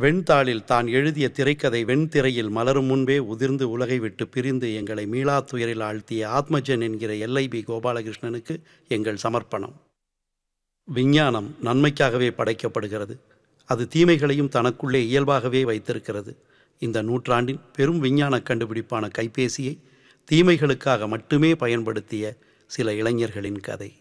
வெண்தாளில் தான் எழுதிய திரைக்கதை வெண்திரையில் மலரும் முன்பே உதிர்ந்து உலகை விட்டு பிரிந்து எங்களை மீளா துயரில் ஆழ்த்திய ஆத்மஜன் என்கிற எல்ஐபி கோபாலகிருஷ்ணனுக்கு எங்கள் சமர்ப்பணம். விஞ்ஞானம் நன்மைக்காகவே படைக்கப்படுகிறது. அது தீமைகளையும் தனக்குள்ளே இயல்பாகவே வைத்திருக்கிறது. இந்த நூற்றாண்டின் பெரும் விஞ்ஞான கண்டுபிடிப்பான கைபேசியை தீமைகளுக்காக மட்டுமே பயன்படுத்திய சில இளைஞர்களின் கதை.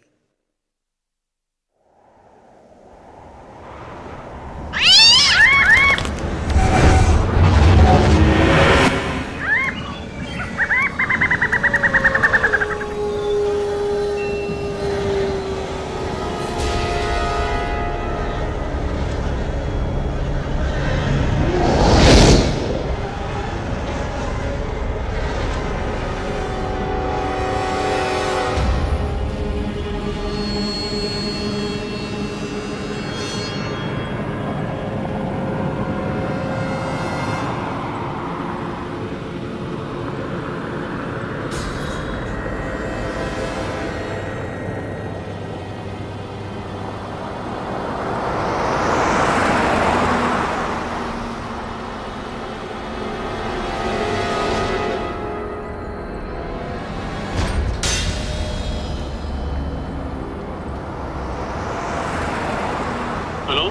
Hello,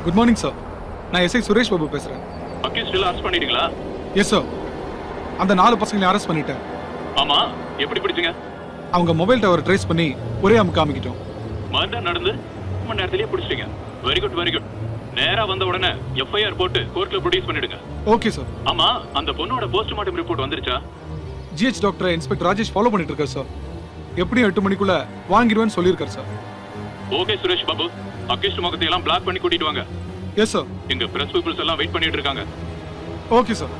good morning sir. நான் எஸ்ஐ சுரேஷ் பாபு பேசுறேன். அக்யூஸ்ட் அரெஸ்ட் பண்ணிட்டீங்களா? Yes sir. அந்த 4 பசங்களை அரெஸ்ட் பண்ணிட்டேன். ஆமா, எப்படி பிடிச்சீங்க? அவங்க மொபைல் டவரை ட்ரேஸ் பண்ணி ஒரே காமிக்கிட்டோம். மர்டர் நடந்து 1 மணி நேரத்திலேயே பிடிச்சிட்டீங்க. Very good very good. நேரா வந்த உடனே எஃப்ஐஆர் போட்டு கோர்ட்ல ப்ரொடியூஸ் பண்ணிடுங்க. Okay sir. ஆமா, அந்த பொண்ணோட போஸ்ட்மார்ட்டம் ரிப்போர்ட் வந்துருச்சா? GH doctor inspector Rajesh follow பண்ணிட்டு இருக்காரு சார். எப்படியும் 8 மணிக்குள்ள வாங்கிடுவேன்னு சொல்லியிருக்காரு sir. Okay Suresh Babu, accused முகத்தை எல்லாம் பிளாக் பண்ணி கூட்டிட்டு வாங்க. Yes sir. எங்க பிரஸ் பீப்பிள்ஸ் எல்லாம் வெயிட் பண்ணிட்டு இருக்காங்க. Okay sir.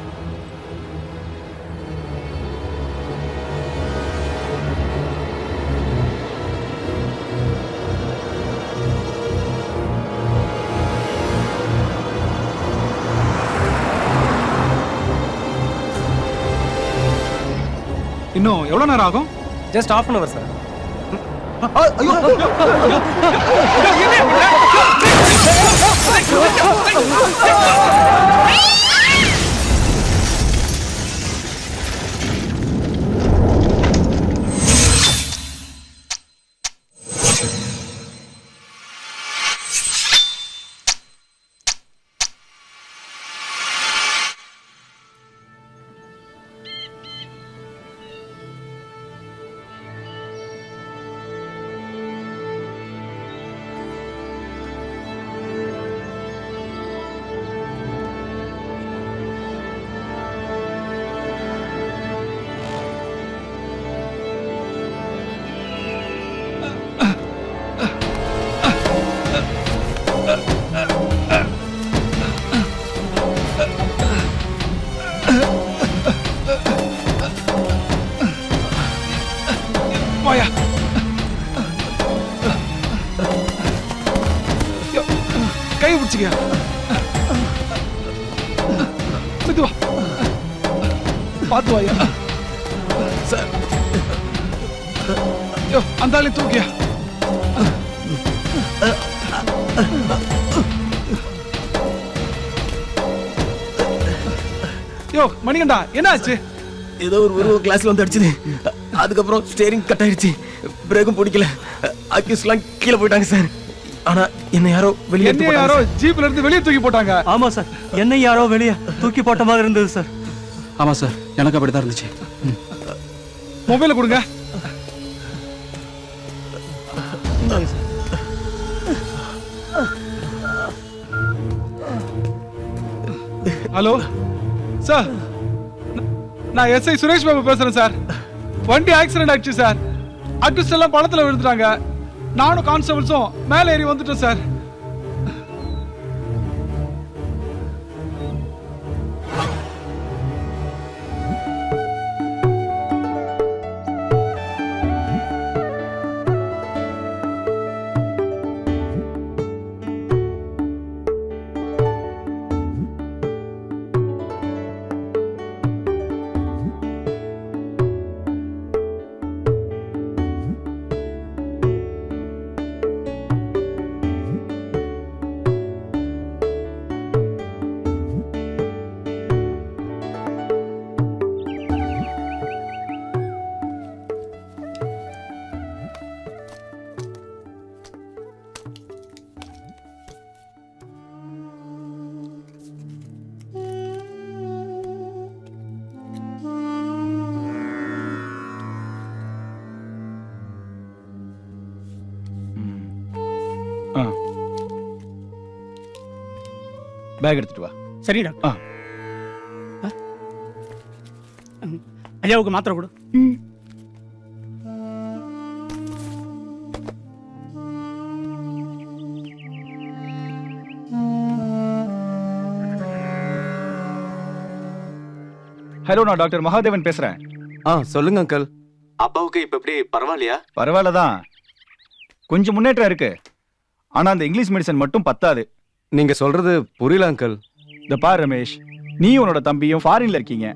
இன்னும் எவ்வளவு நேரம் ஆகும்? Just half an hour sir. வாயா. கை பிடிச்சிக்க. மெதுவா பார்த்து வாயா. சார் அந்த ஆளை தூக்கியா. யோ மணிகண்டா, என்ன ஆச்சு? ஏதோ ஒரு கிளாஸ்ல வந்து அடிச்சது. அதுக்கப்புறம் ஸ்டேரிங் கட் ஆயிடுச்சு. பிரேக்கும் பிடிக்கல. அக்யூஸ்ட்லாம் கீழே போயிட்டாங்க சார். ஆனா என்ன யாரோ வெளியே ஜீப்ல இருந்து வெளியே தூக்கி போட்டாங்க. ஆமா சார், என்ன யாரோ வெளியே தூக்கி போட்ட மாதிரி இருந்தது சார். ஆமா சார், எனக்கு அப்படிதான் இருந்துச்சு. மொபைல கொடுங்க. ஹலோ சார், நான் எஸ்ஐ சுரேஷ் பாபு பேசுறேன் சார். வண்டி ஆக்சிடென்ட் ஆயிடுச்சு சார். அக்யூஸ்ட் எல்லாம் பழத்துல விழுந்துட்டாங்க. நானும் கான்ஸ்டபிள்ஸும் மேலே ஏறி வந்துட்டோம் சார். பேக் எடுத்துட்டு வா. சரி டாக்டர். ஐயாவுக்கு மாத்திரை கொடு. ஹலோ, நான் டாக்டர் மகாதேவன் பேசுறேன். சொல்லுங்க அங்கிள். அப்பாவுக்கு இப்ப எப்படி பரவாயில்லையா? பரவாயில்லதான், கொஞ்சம் முன்னேற்றம் இருக்கு. ஆனா அந்த இங்கிலீஷ் மெடிசன் மட்டும் பத்தாது. நீங்க சொல்றது புரியல அங்கிள். இந்த பார் ரமேஷ், நீ உன்னோட தம்பியும் ஃபாரின்ல இருக்கீங்க.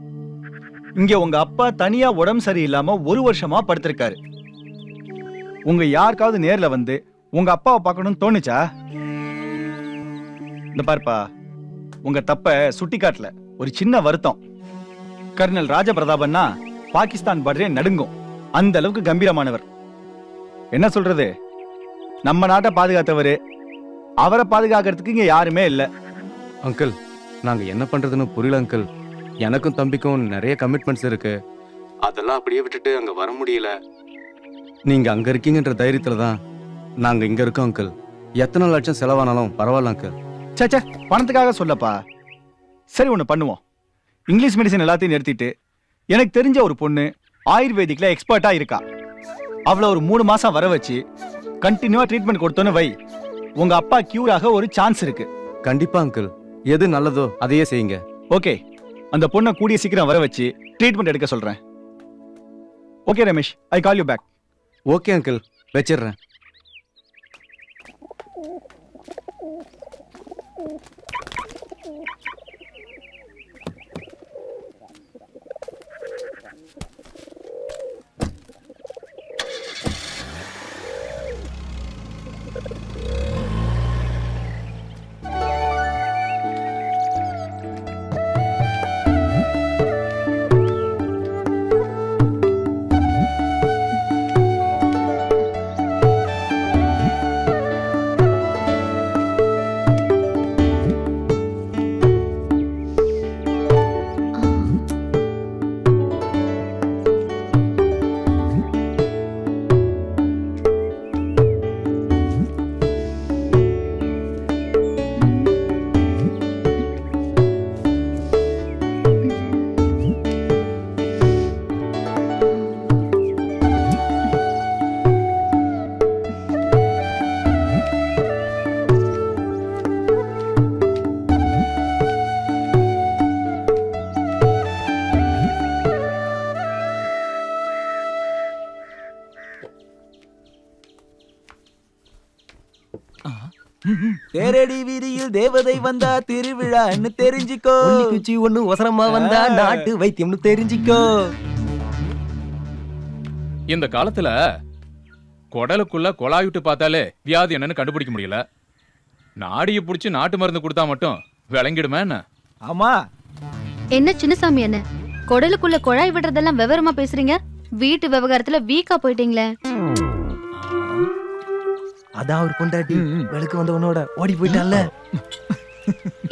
இங்க உங்க அப்பா தனியா உடம்பு சரியில்லாம 1 வருஷமா படுத்திருக்காரு. உங்க யாருக்காவது நேர்ல வந்து உங்க அப்பாவை பார்க்கணும்னு தோணுச்சா? இந்த பார்ப்பா, உங்க தப்ப சுட்டி காட்டல. ஒரு சின்ன வருத்தம். கர்னல் ராஜபிரதாபன்னா பாகிஸ்தான் பார்டரே நடுங்கும். அந்த அளவுக்கு கம்பீரமானவர். என்ன சொல்றது, நம்ம நாட்டை பாதுகாத்தவரு, அவரை பாதுகாக்கிறதுக்கு இங்க யாருமே இல்ல. அங்கிள், நாங்க என்ன பண்றதுன்னு புரியல அங்கிள். எனக்கும் தம்பிக்கும் நிறைய கமிட்மெண்ட்ஸ் இருக்கு. அதெல்லாம் அப்படியே விட்டுட்டு அங்க வர முடியல. நீங்க அங்க இருக்கீங்கன்ற தைரியத்துல தான் நாங்க இங்க இருக்கோம் அங்கிள். எத்தனை லட்சம் செலவானாலும் பரவாயில்ல அங்கிள். சே, பணத்துக்காக சொல்லப்பா. சரி, ஒண்ணு பண்ணுவோம். இங்கிலீஷ் மெடிசன் எல்லாத்தையும் நிறுத்திட்டு, எனக்கு தெரிஞ்ச ஒரு பொண்ணு ஆயுர்வேதிக்ல எக்ஸ்பர்ட்டா இருக்கா. அவளை ஒரு 3 மாசம் வர வச்சு கண்டினியூவா ட்ரீட்மெண்ட் கொடுத்தோன்னு வை, உங்க அப்பா கியூர் ஆக ஒரு சான்ஸ் இருக்கு. கண்டிப்பா அங்கிள், எது நல்லதோ அதையே செய்யுங்க. ஓகே, அந்த பொண்ணை கூடிய சீக்கிரம் வர வச்சு ட்ரீட்மெண்ட் எடுக்க சொல்றேன். Okay Ramesh, I call you back. Okay uncle, வச்சிடுறேன். தேரடி வீதியில் தேவதை வந்தா திருவிழான்னு தெரிஞ்சுக்கோ. குச்சி ஒண்ணு ஒசரமா வந்தா நாட்டு வைத்தியம்னு தெரிஞ்சுக்கோ. இந்த காலத்துல குடலுக்குள்ள கொலாயுட்டு பார்த்தாலே வியாதி என்னன்னு கண்டுபிடிக்க முடியல. நாடியை புடிச்சு நாட்டு மருந்து கொடுத்தா மட்டும் விளங்கிடுமே என்ன? ஆமா. என்ன சின்னசாமி, என்ன குடலுக்குள்ள குழாய் விடுறதெல்லாம் விவரமா பேசுறீங்க? வீட்டு விவகாரத்துல வீக்கா போயிட்டீங்களே. அதான் அவர் பொண்டாட்டி வெளுக்கு வந்தவனோட ஓடி போயிட்டான்ல.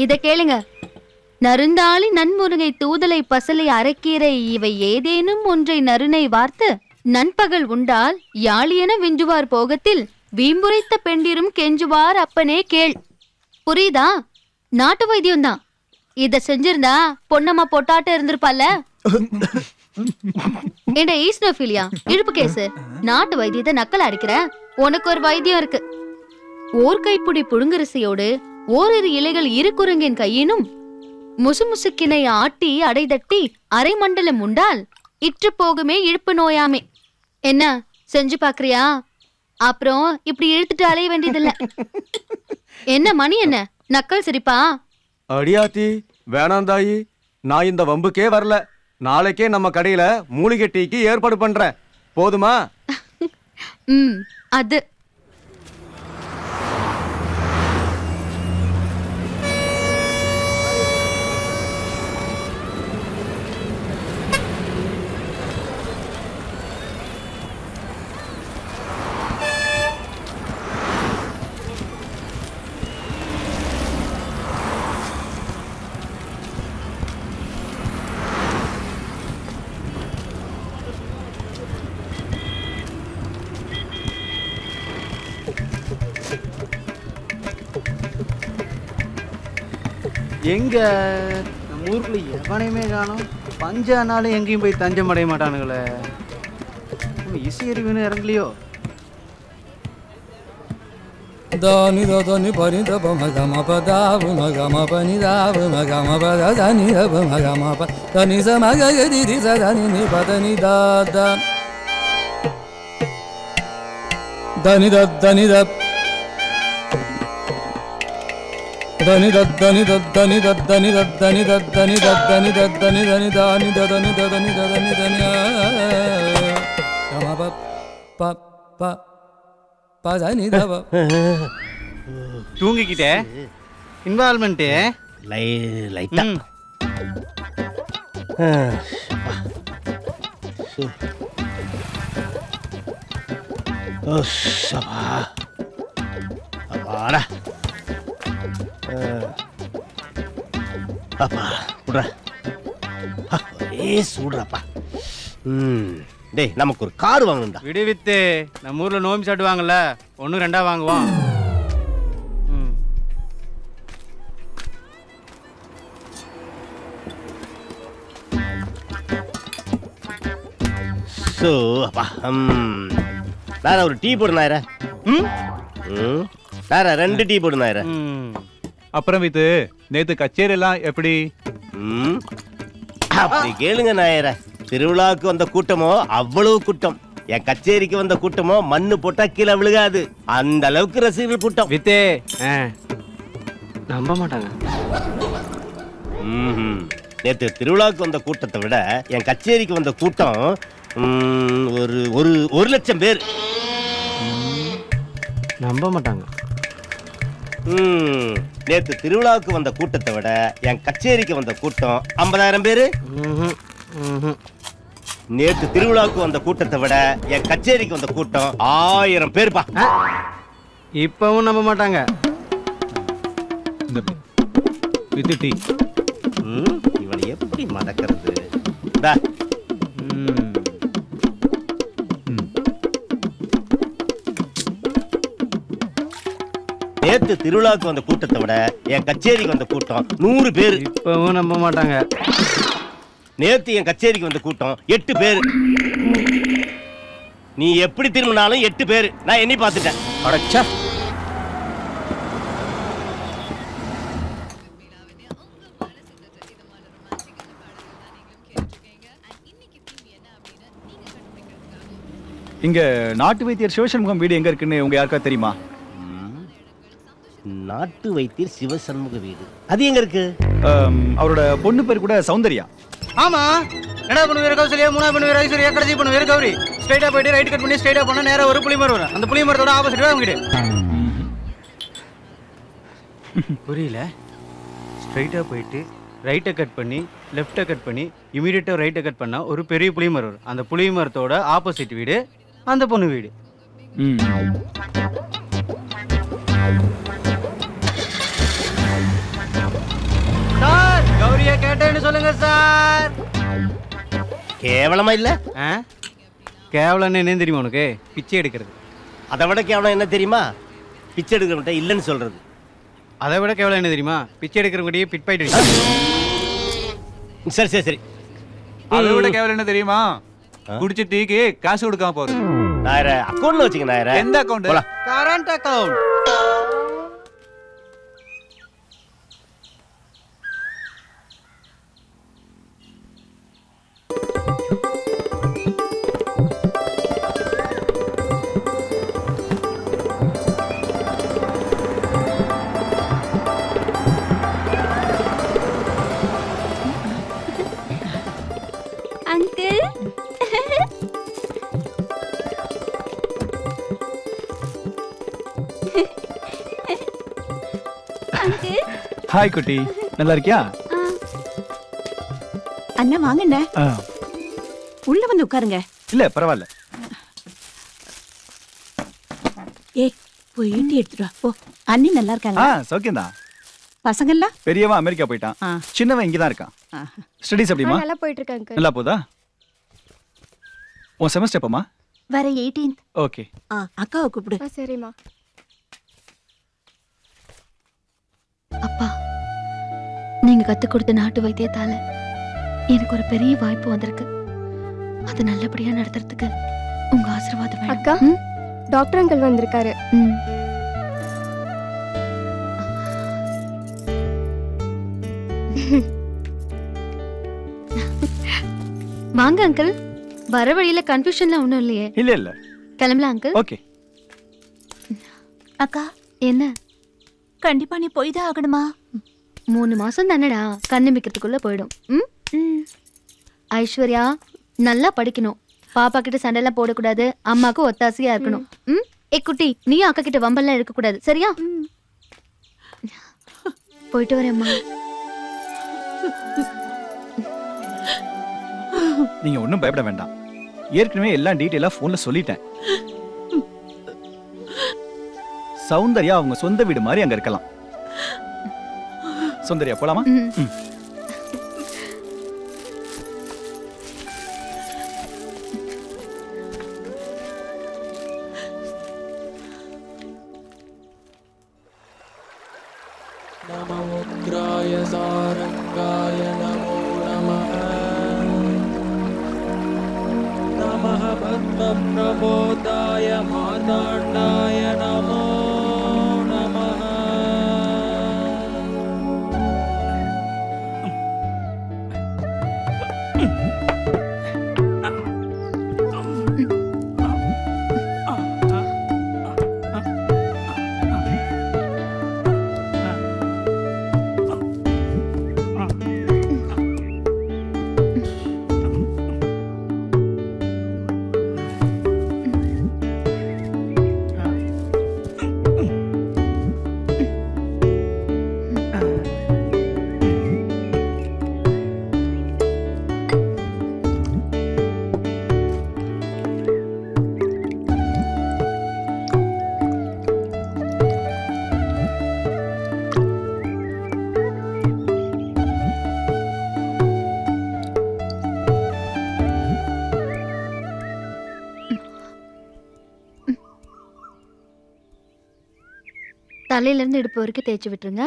இத கேளுங்க. நருந்தாளி நன்முருகை தூதலை பசலை அரைக்கீரை இவை ஏதேனும் ஒன்றை நறுனை வார்த்து நண்பகல் உண்டால் யாழியென விஞ்சுவார் போகத்தில் வீம்புரைத்த பெண்டிரும் கெஞ்சுவார் அப்பனே கேள். புரியுதா? நாட்டு வைத்தியம் தான். இத செஞ்சிருந்தா பொன்னம்மா பொட்டாட்ட இருந்திருப்பால. என்ன ஈஸ்னோஃபிலியா இழுப்பு கேசு, நாட்டு வைத்தியத்தை நக்கல் அடிக்கிற. உனக்கு ஒரு வைத்தியம் இருக்கு. ஓர் கைப்புடி புழுங்கரிசையோடு ஓரிரு இலைகள் இரு குரங்கின் கையினும் முசுமுசுக்கினை ஆட்டி அடைதட்டி அரை மண்டலம் உண்டால் இற்று போகுமே இழுப்பு நோயாமே. என்ன செஞ்சு பாக்குறியா? அப்புறம் இப்படி இழுத்துட்டு அலைய வேண்டியதில்ல. என்ன மணி, என்ன நக்கல் சிரிப்பா? அடியாத்தி வேணாந்தாயி, நான் இந்த வம்புக்கே வரல. நாளைக்கே நம்ம கடையில மூலிகை டீக்கு ஏற்பாடு பண்றேன். போதுமா? அது எங்க நம்ம ஊருக்குள்ள எவனையுமே காணோம். பஞ்சானாலும் எங்கேயும் போய் தஞ்சம் அடைய மாட்டானுங்களே. இசை அறிவுன்னு இறங்கலையோ? Dani da dani pani da ba ma ga ma pa da ma pani da ma pa da da ni da ma ga ma pa da ni sa ma ga ga di di sa da ni pa da ni da da dani da dani da dani da dani da dani da dani da dani da dani da dani da dani dani dani da dani da dani da dani dani ga ma pa pa pa தூங்கிக்கிட்டே involvement லைட்டா அப்பாடா அப்பா விடுற சூடுறாப்பா. டேய் நமக்கு ஒரு car வாங்கணும்டா. விடுவித்து நம்ம ஊர்ல நோம்பி சாட்டுவாங்கல்ல, 1 2 வாங்குவோம். ஸோ அப்பா வேற ஒரு டீ போடு நாயர. வேற 2 டீ போடு நாயர. அப்புறம் இது நேத்து கச்சேரி எல்லாம் எப்படி? அப்படி கேளுங்க நாயர. திருவிழாவுக்கு வந்த கூட்டமோ அவ்வளவு கூட்டம். என் கச்சேரிக்கு வந்த கூட்டமோ மண்ணு போட்டா கீழே விழுகாது, அந்த அளவுக்கு ரசிகர்கள் கூட்டம். வித்தே நம்ப மாட்டாங்க. நேற்று திருவிழாவுக்கு வந்த கூட்டத்தை விட என் கச்சேரிக்கு வந்த கூட்டம் ஒரு லட்சம் பேர். நம்ப மாட்டாங்க. நேற்று திருவிழாவுக்கு வந்த கூட்டத்தை விட என் கச்சேரிக்கு வந்த கூட்டம் 50,000 பேரு. நேற்று திருவிழாவுக்கு வந்த கூட்டத்தை விட என் கச்சேரிக்கு வந்த கூட்டம் 1000 பேர்ப்பா. இப்பவும் நம்ப மாட்டாங்க. இவனை எப்படி மடக்கிறது? நேற்று திருவிழாவுக்கு வந்த கூட்டத்தை விட என் கச்சேரிக்கு வந்த கூட்டம் 100 பேர். இப்பவும் நம்ப மாட்டாங்க. நேத்து என் கச்சேரிக்கு வந்த கூட்டம் 8 பேர். நீ எப்படி திரும்பினாலும் 8 பேர். நான் எண்ணி பார்த்துட்டேன். அடச்சா. இங்க நாட்டு வைத்தியர் சிவசண்முகம் வீடு எங்க இருக்குன்னு உங்க யாருக்கா தெரியுமா? நாட்டு வைத்தியர் சிவசண்முக வீடு அது எங்க இருக்கு? அவரோட பொண்ணு பேர் கூட சௌந்தர்யா. ஆமா, என்னடா பண்ணு வேற கௌசல்யா, மூணா பண்ணு வேற ஐஸ்வர்யா, கடைசி பண்ணு வேற கௌரி. ஸ்ட்ரைட்டா போயிட்டு ரைட் கட் பண்ணி ஸ்ட்ரைட்டா போனா நேரா ஒரு புளிமரம் வரும். அந்த புளிமரத்தோட ஆப்போசிட் தான் வீடு. புரியல. ஸ்ட்ரைட்டா போயிட்டு ரைட்டை கட் பண்ணி லெஃப்ட்டை கட் பண்ணி இமீடியட்டா ரைட்டை கட் பண்ணா ஒரு பெரிய புளிமரம் வரும். அந்த புளிமரத்தோட ஆப்போசிட் வீடு அந்த பொண்ணு வீடு. சார் கௌரியா கேட்டேன்னு சொல்லுங்க சார். கேவலமா இல்ல? கேவலம் என்ன தெரியுமா உனக்கு? பிச்சை எடுக்கிறது. அதை விட கேவலம் என்ன தெரியுமா? பிச்சை எடுக்கிறவங்க இல்லைன்னு சொல்றது. அதை விட கேவலம் என்ன தெரியுமா? பிச்சை எடுக்கிறவங்க பிட் பாயிட்டு. சரி சரி சரி. அதை விட கேவலம் என்ன தெரியுமா? குடிச்சு டீக்கு காசு கொடுக்காம போறது. நாயர அக்கௌண்ட்ல வச்சுக்க. நாயர எந்த அக்கௌண்ட்? Current account. ஹாய் குட்டி, நல்லா இருக்கியா? அண்ணா வாங்கண்ணே, உள்ள வந்து உட்காருங்க. இல்ல பரவாயில்ல. ஏய் போய் ஈட்டி எடுத்துட்டு வா போ. அண்ணி நல்லா இருக்காங்க? சௌக்கியம்தான். பசங்கள்லாம்? பெரியவன் அமெரிக்கா போயிட்டான், சின்னவன் இங்கதான் இருக்கான். ஸ்டடீஸ் எப்படிமா? நல்லா போயிட்டு இருக்காங்க. நல்லா போதா? உன் செமஸ்டர் எப்பமா? வர 18th. ஓகே. அக்காவை கூப்பிடு. சரிம்மா. அப்பா நீங்க கத்துக் கொடுத்த நாட்டு வைத்தியத்தால எனக்கு ஒரு பெரிய வாய்ப்பு வந்திருக்கு. அது நல்லபடியா நடத்துறதுக்கு உங்க ஆசீர்வாதம் வேணும். அக்கா, டாக்டர் அங்கிள் வந்திருக்காரு. வாங்க அங்கிள். வர வழியில கன்ஃபியூஷன்லாம் ஒண்ணும் இல்லையே? இல்ல கிளம்பலாம் அங்கிள். ஓகே. அக்கா, என்ன கண்டிப்பா நீ போய் தான் ஆகணுமா? 3 மாசம் தானடா, கண்ணிமிக்கிறதுக்குள்ள போயிடும். ஐஸ்வர்யா, நல்லா படிக்கணும். பாப்பா கிட்ட சண்டைலாம் போடக்கூடாது. அம்மாக்கு ஒத்தாசையா இருக்கணும். ஏ குட்டி, நீ அக்கா கிட்ட வம்பெல்லாம் இருக்க கூடாது, சரியா? போயிட்டு வரேம்மா. நீங்க ஒன்றும் பயப்பட வேண்டாம். ஏற்கனவே எல்லாம் டீட்டெயிலா போன்ல சொல்லிட்டேன். சௌந்தர்யா அவங்க சொந்த வீடு மாதிரி அங்க இருக்கலாம். சௌந்தர்யா போலாமா? நமோக்ராய சாரங்காய நமோ நமः. நமः பத்மப்ரபோதாய மார்த்தாண்டாய நமோ நமः. தலையில இருந்து இடுப்பு வரைக்கும் தேய்ச்சி விட்டுருங்க.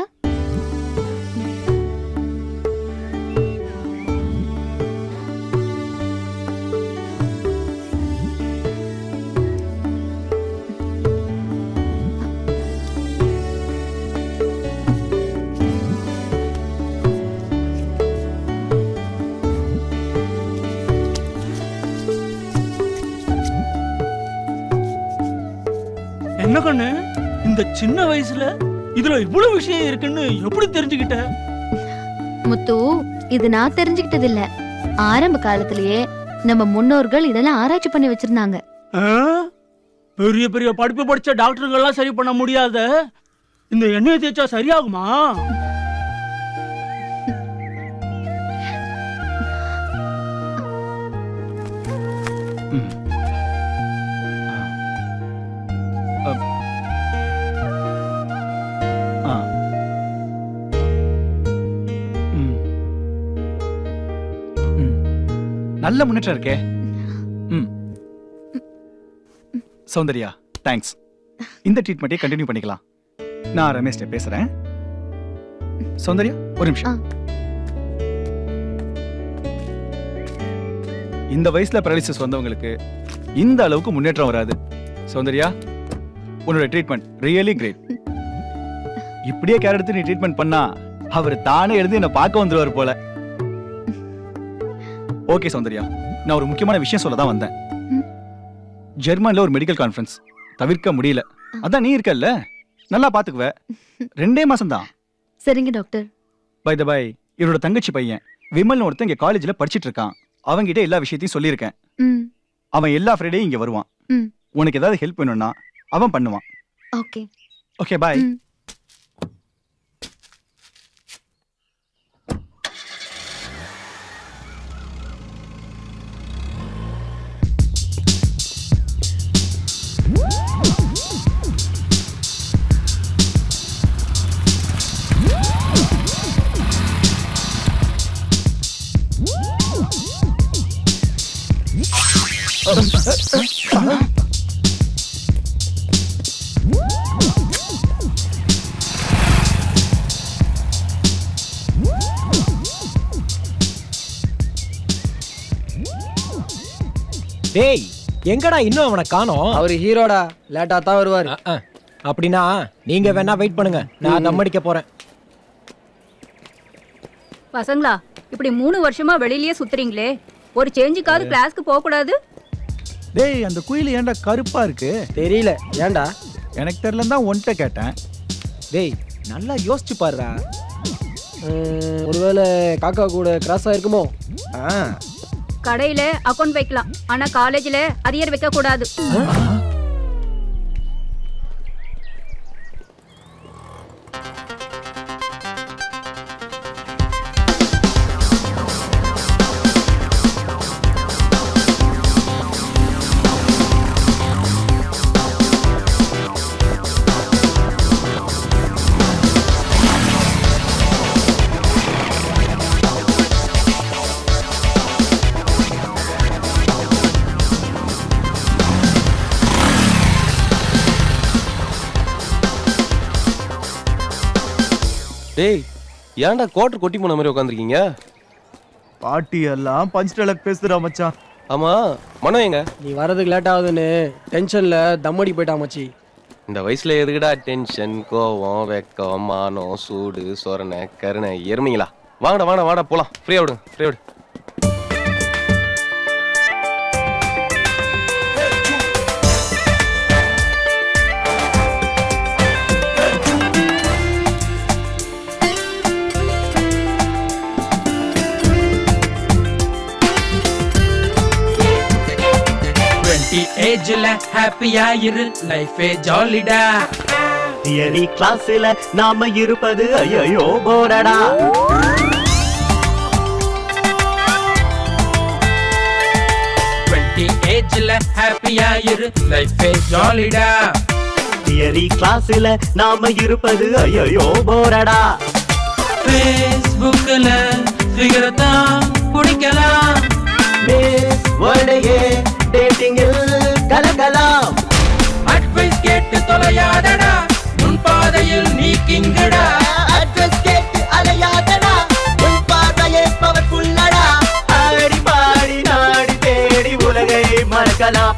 என்ன கண்ணு, இந்த சின்ன வயசுல இதுல இவ்வளவு விஷயம் இருக்குன்னு எப்படி தெரிஞ்சுக்கிட்ட? முத்து, இது நான் தெரிஞ்சுக்கிட்டது இல்ல. ஆரம்ப காலத்திலேயே நம்ம முன்னோர்கள் இதெல்லாம் ஆராய்ச்சி பண்ணி வச்சிருந்தாங்க. பெரிய பெரிய படிப்பு படிச்ச டாக்டருங்க எல்லாம் சரி பண்ண முடியாத இந்த எண்ணெயை தேய்ச்சா சரியாகுமா? நல்ல முன்னேற்றம் இருக்கே. சௌந்தர்யா, தேங்க்ஸ். இந்த ட்ரீட்மெண்ட்டை கண்டினியூ பண்ணிக்கலாம். நான் ரமேஷ் பேசுறேன். சௌந்தர்யா, ஒரு நிமிஷம். இந்த வயசுல paralysis வந்தவங்களுக்கு இந்த அளவுக்கு முன்னேற்றம் வராது. சௌந்தர்யா, உன்னோட ட்ரீட்மெண்ட் ரியலி கிரேட். இப்படியே கேர் எடுத்து நீ ட்ரீட்மெண்ட் பண்ணா அவர் தானே எழுதி என்ன பார்க்க வந்துருவார் போல. ஓகே சௌந்தர்யா, நான் ஒரு முக்கியமான விஷயம் சொல்ல தான் வந்தேன். ஜெர்மன்ல ஒரு மெடிக்கல் கான்ஃபரன்ஸ் தவிர்க்க முடியல. அதான் நீ இருக்கல்ல, நல்லா பாத்துக்குவ. 2 மாசம் தான். சரிங்க டாக்டர். பை த பை, இவரோட தங்கச்சி பையன் விமல் ஒருத்தன் இங்க காலேஜ்ல படிச்சிட்டு இருக்கான். அவங்கிட்ட எல்லா விஷயத்தையும் சொல்லியிருக்கேன். அவன் எல்லா ஃப்ரைடேயும் இங்க வருவான். உனக்கு ஏதாவது ஹெல்ப் வேணும்னா அவன் பண்ணுவான். Okay okay, bye. டேய் எங்கடா இன்னும் அவனை காணோம்? அவர் ஹீரோடா, லேட்டா தான் வருவார். அப்படின்னா நீங்க வேணா வெயிட் பண்ணுங்க, நான் தம் அடிக்க போறேன். பசங்களா, இப்படி 3 வருஷமா வெளியிலேயே சுத்துறீங்களே, ஒரு சேஞ்சுக்காவது கிளாஸ்க்கு போக கூடாது? டேய் அந்த குயில் ஏன்டா கருப்பா இருக்கு? தெரியல, ஏன்டா? எனக்கு தெரியல தான் ஒன்ட்ட கேட்டேன். டேய் நல்லா யோசிச்சு பாருடா. ஒருவேளை காக்கா கூட கிராஸ் ஆயிருக்குமோ? கடையில அக்கவுண்ட் வைக்கலாம், ஆனா காலேஜ்ல அரியர் வைக்க கூடாது. டேய் ஏன்டா கோட்டர் கொட்டி போன மாதிரி உட்காந்துருக்கீங்க? பாட்டி எல்லாம் பஞ்ச் டயலாக் பேசுறா மச்சான். ஆமா மனோ எங்க? நீ வரதுக்கு லேட் ஆகுதுன்னு டென்ஷன்ல தம்மடி போயிட்டா மச்சி. இந்த வயசுல எதுக்குடா டென்ஷன், கோவம், வெக்கம், மானம், சூடு, சொரணை, கருணை, எருமைங்களா? வாங்கடா வாடா வாடா போலாம். ஃப்ரீயா விடுங்க, ஃப்ரீயா விடு. ஏஜ்ல ஹாப்பியா இரு, லைஃபே ஜாலிடா. தியரி கிளாஸ்ல நாம இருப்பது ஐயோ போரடா. ஏஜ்ல ஹாப்பியா இரு, லைஃபே ஜாலிடா. தியரி கிளாஸ்ல நாம இருப்பது ஐயோ போரடா. ஃபேஸ்புக்ல ஃபிகர் தான் பிடிக்கலாம், மிஸ் வேர்ல்டையே டேட்டிங்கில் கலக்கலாம். அட்வைஸ் கேட்டு தொலையாதடா, உன் பாதையில் நீ கிங்கடா. அட்வைஸ் கேட்டு அலையாதடா, உன் பாதையே பவர்ஃபுல்லடா. ஆடி பாடி நாடி தேடி உலகை மறக்கலாம்.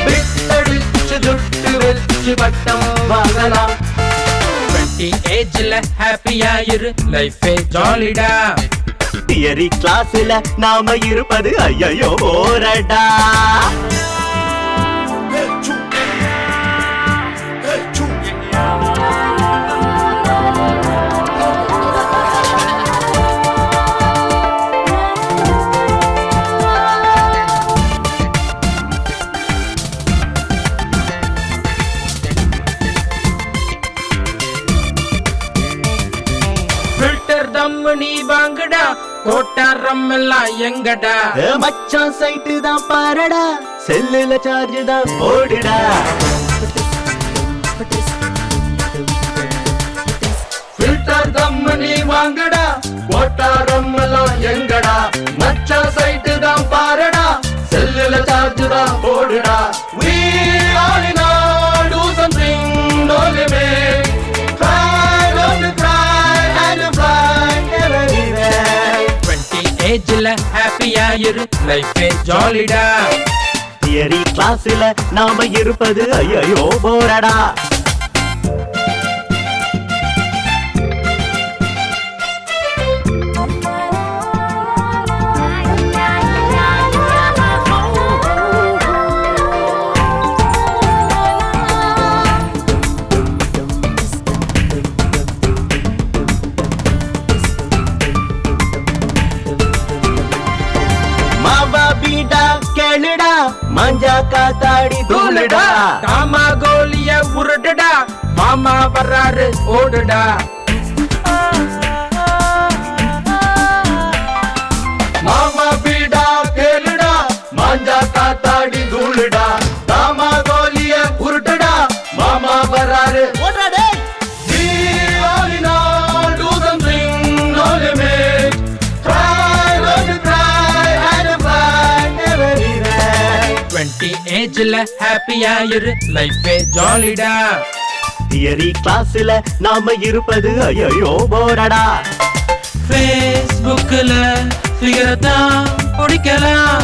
விட்டடிச்சு துட்டு வச்சு பட்டம் வாங்கலாம். ஏஜ்ல ஹாப்பியா இரு, லைஃபே ஜாலிடா. தியரி கிளாஸ்ல நாம இருப்பது ஐயோ போரடா. ஃபில்டர் தம் நீ வாங்கடா, கோட்டாரம் எல்லாம் எங்கடா. மச்சான் சைட்டு தான் பாரடா, செல்லுல சார்ஜ் தான் போடுடா. ஃபில்டர் தம் நீ வாங்கடா, கோட்டாரம் எல்லாம் எங்கடா. மச்சான் சைட்டு தான் பாரடா, செல்லுல சார்ஜ் தான் போடுடா. We all in all do something, no limit. Try not to cry and fly everywhere. 20 ஏஜ்ல ஹாப்பியா இரு, லைஃபே ஜாலிடா. தியரி கிளாஸ்ல நாம இருப்பது ஐயோ போரடா. கேளுடா, மஞ்சா காத்தாடி தூளுடா. காமா கோலிய உருடுடா, மாமா வர்றாரு ஓடுடா. மாமா பீடா கேளுடா, மஞ்சா காத்தாடி தூளுடா. காமா கோலிய உருட்டுடா, மாமா வர்றாரு ஓடுடா. We all in all do something, no limit. Try not to cry and fly everywhere. 20 ஏஜ்ல ஹாப்பியா இரு, லைஃபே ஜாலிடா. தியரி கிளாஸ்ல நாம இருப்பது ஐயோ போரடா. ஃபேஸ்புக்ல ஃபிகர் தான் பிடிக்கலாம்,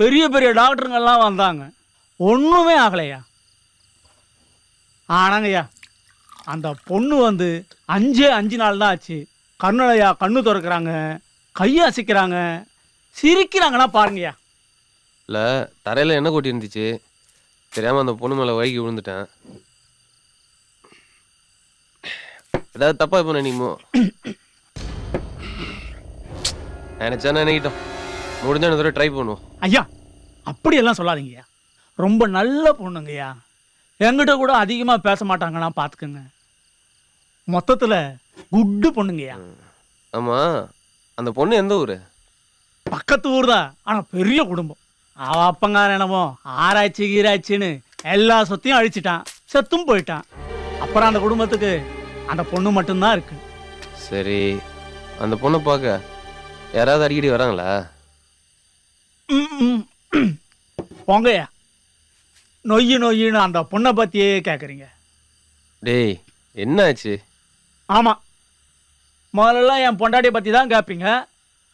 பெரிய பெரிய டாக்டருங்கெல்லாம் வந்தாங்க, ஒன்றுமே ஆகலையா. ஆனாங்கய்யா அந்த பொண்ணு வந்து 5 நாள் தான் ஆச்சு. கண்ணுலையா கண்ணு திறக்கிறாங்க, கையை அசைக்கிறாங்க, சிரிக்கிறாங்கன்னா பாருங்கய்யா. இல்லை, தரையில் என்ன கொட்டி இருந்துச்சு தெரியாமல் அந்த பொண்ணு மேலே வழுக்கி விழுந்துட்டேன். ஏதாவது தப்பா பண்ண நீமோ நினைச்சா நினைக்கிட்டோம். முடிஞ்ச தடவை ட்ரை பண்ணுவோம். ஐயா அப்படியெல்லாம் சொல்லாதீங்கய்யா, ரொம்ப நல்ல பொண்ணுங்கய்யா. என்கிட்ட கூட அதிகமாக பேச மாட்டாங்கன்னா பார்த்துக்குங்க. மொத்தத்தில் குட்டு பொண்ணுங்கய்யா. ஆமாம், அந்த பொண்ணு எந்த ஊர்? பக்கத்து ஊர் தான், ஆனால் பெரிய குடும்பம். அவன் அப்பங்கார என்னமோ ஆராய்ச்சி கீராய்ச்சின்னு எல்லா சொத்தையும் அழிச்சிட்டான், செத்தும் போயிட்டான். அப்புறம் அந்த குடும்பத்துக்கு அந்த பொண்ணு மட்டும்தான் இருக்கு. சரி, அந்த பொண்ணை பார்க்க யாராவது அடிக்கடி வராங்களா? போங்கய்யா, நொய்யின்னு அந்த பொண்ணை பற்றியே கேட்குறீங்க. டேய் என்னாச்சு? ஆமாம், முதல்ல என் பொண்டாட்டியை பற்றி தான் கேட்பீங்க.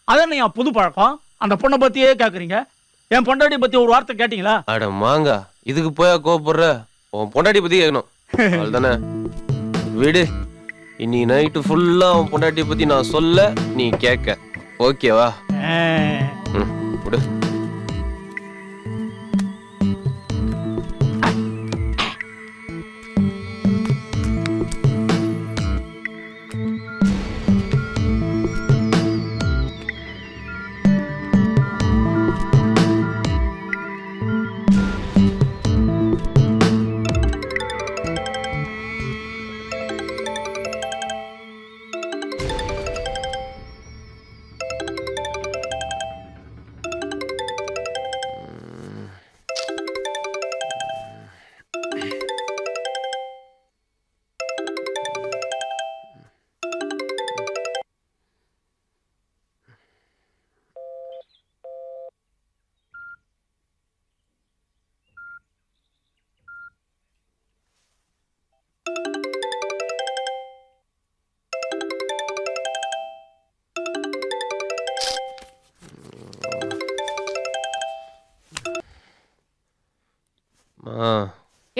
அதான் என் புது பழக்கம். அந்த பொண்ணை பற்றியே கேட்குறீங்க. என் பொண்டாட்டியை பற்றி ஒரு வார்த்தை கேட்டிங்களா? அட மாங்கா, இதுக்கு போயா கோவப்படுற? உன் பொண்டாட்டியை பற்றி கேட்கணும் அவ்வளோதானே. விடு, இன்னைக்கு நைட்டு ஃபுல்லாக உன் பொண்டாட்டியை பற்றி நான் சொல்ல, நீ கேட்க. ஓகேவா? ம், விடு.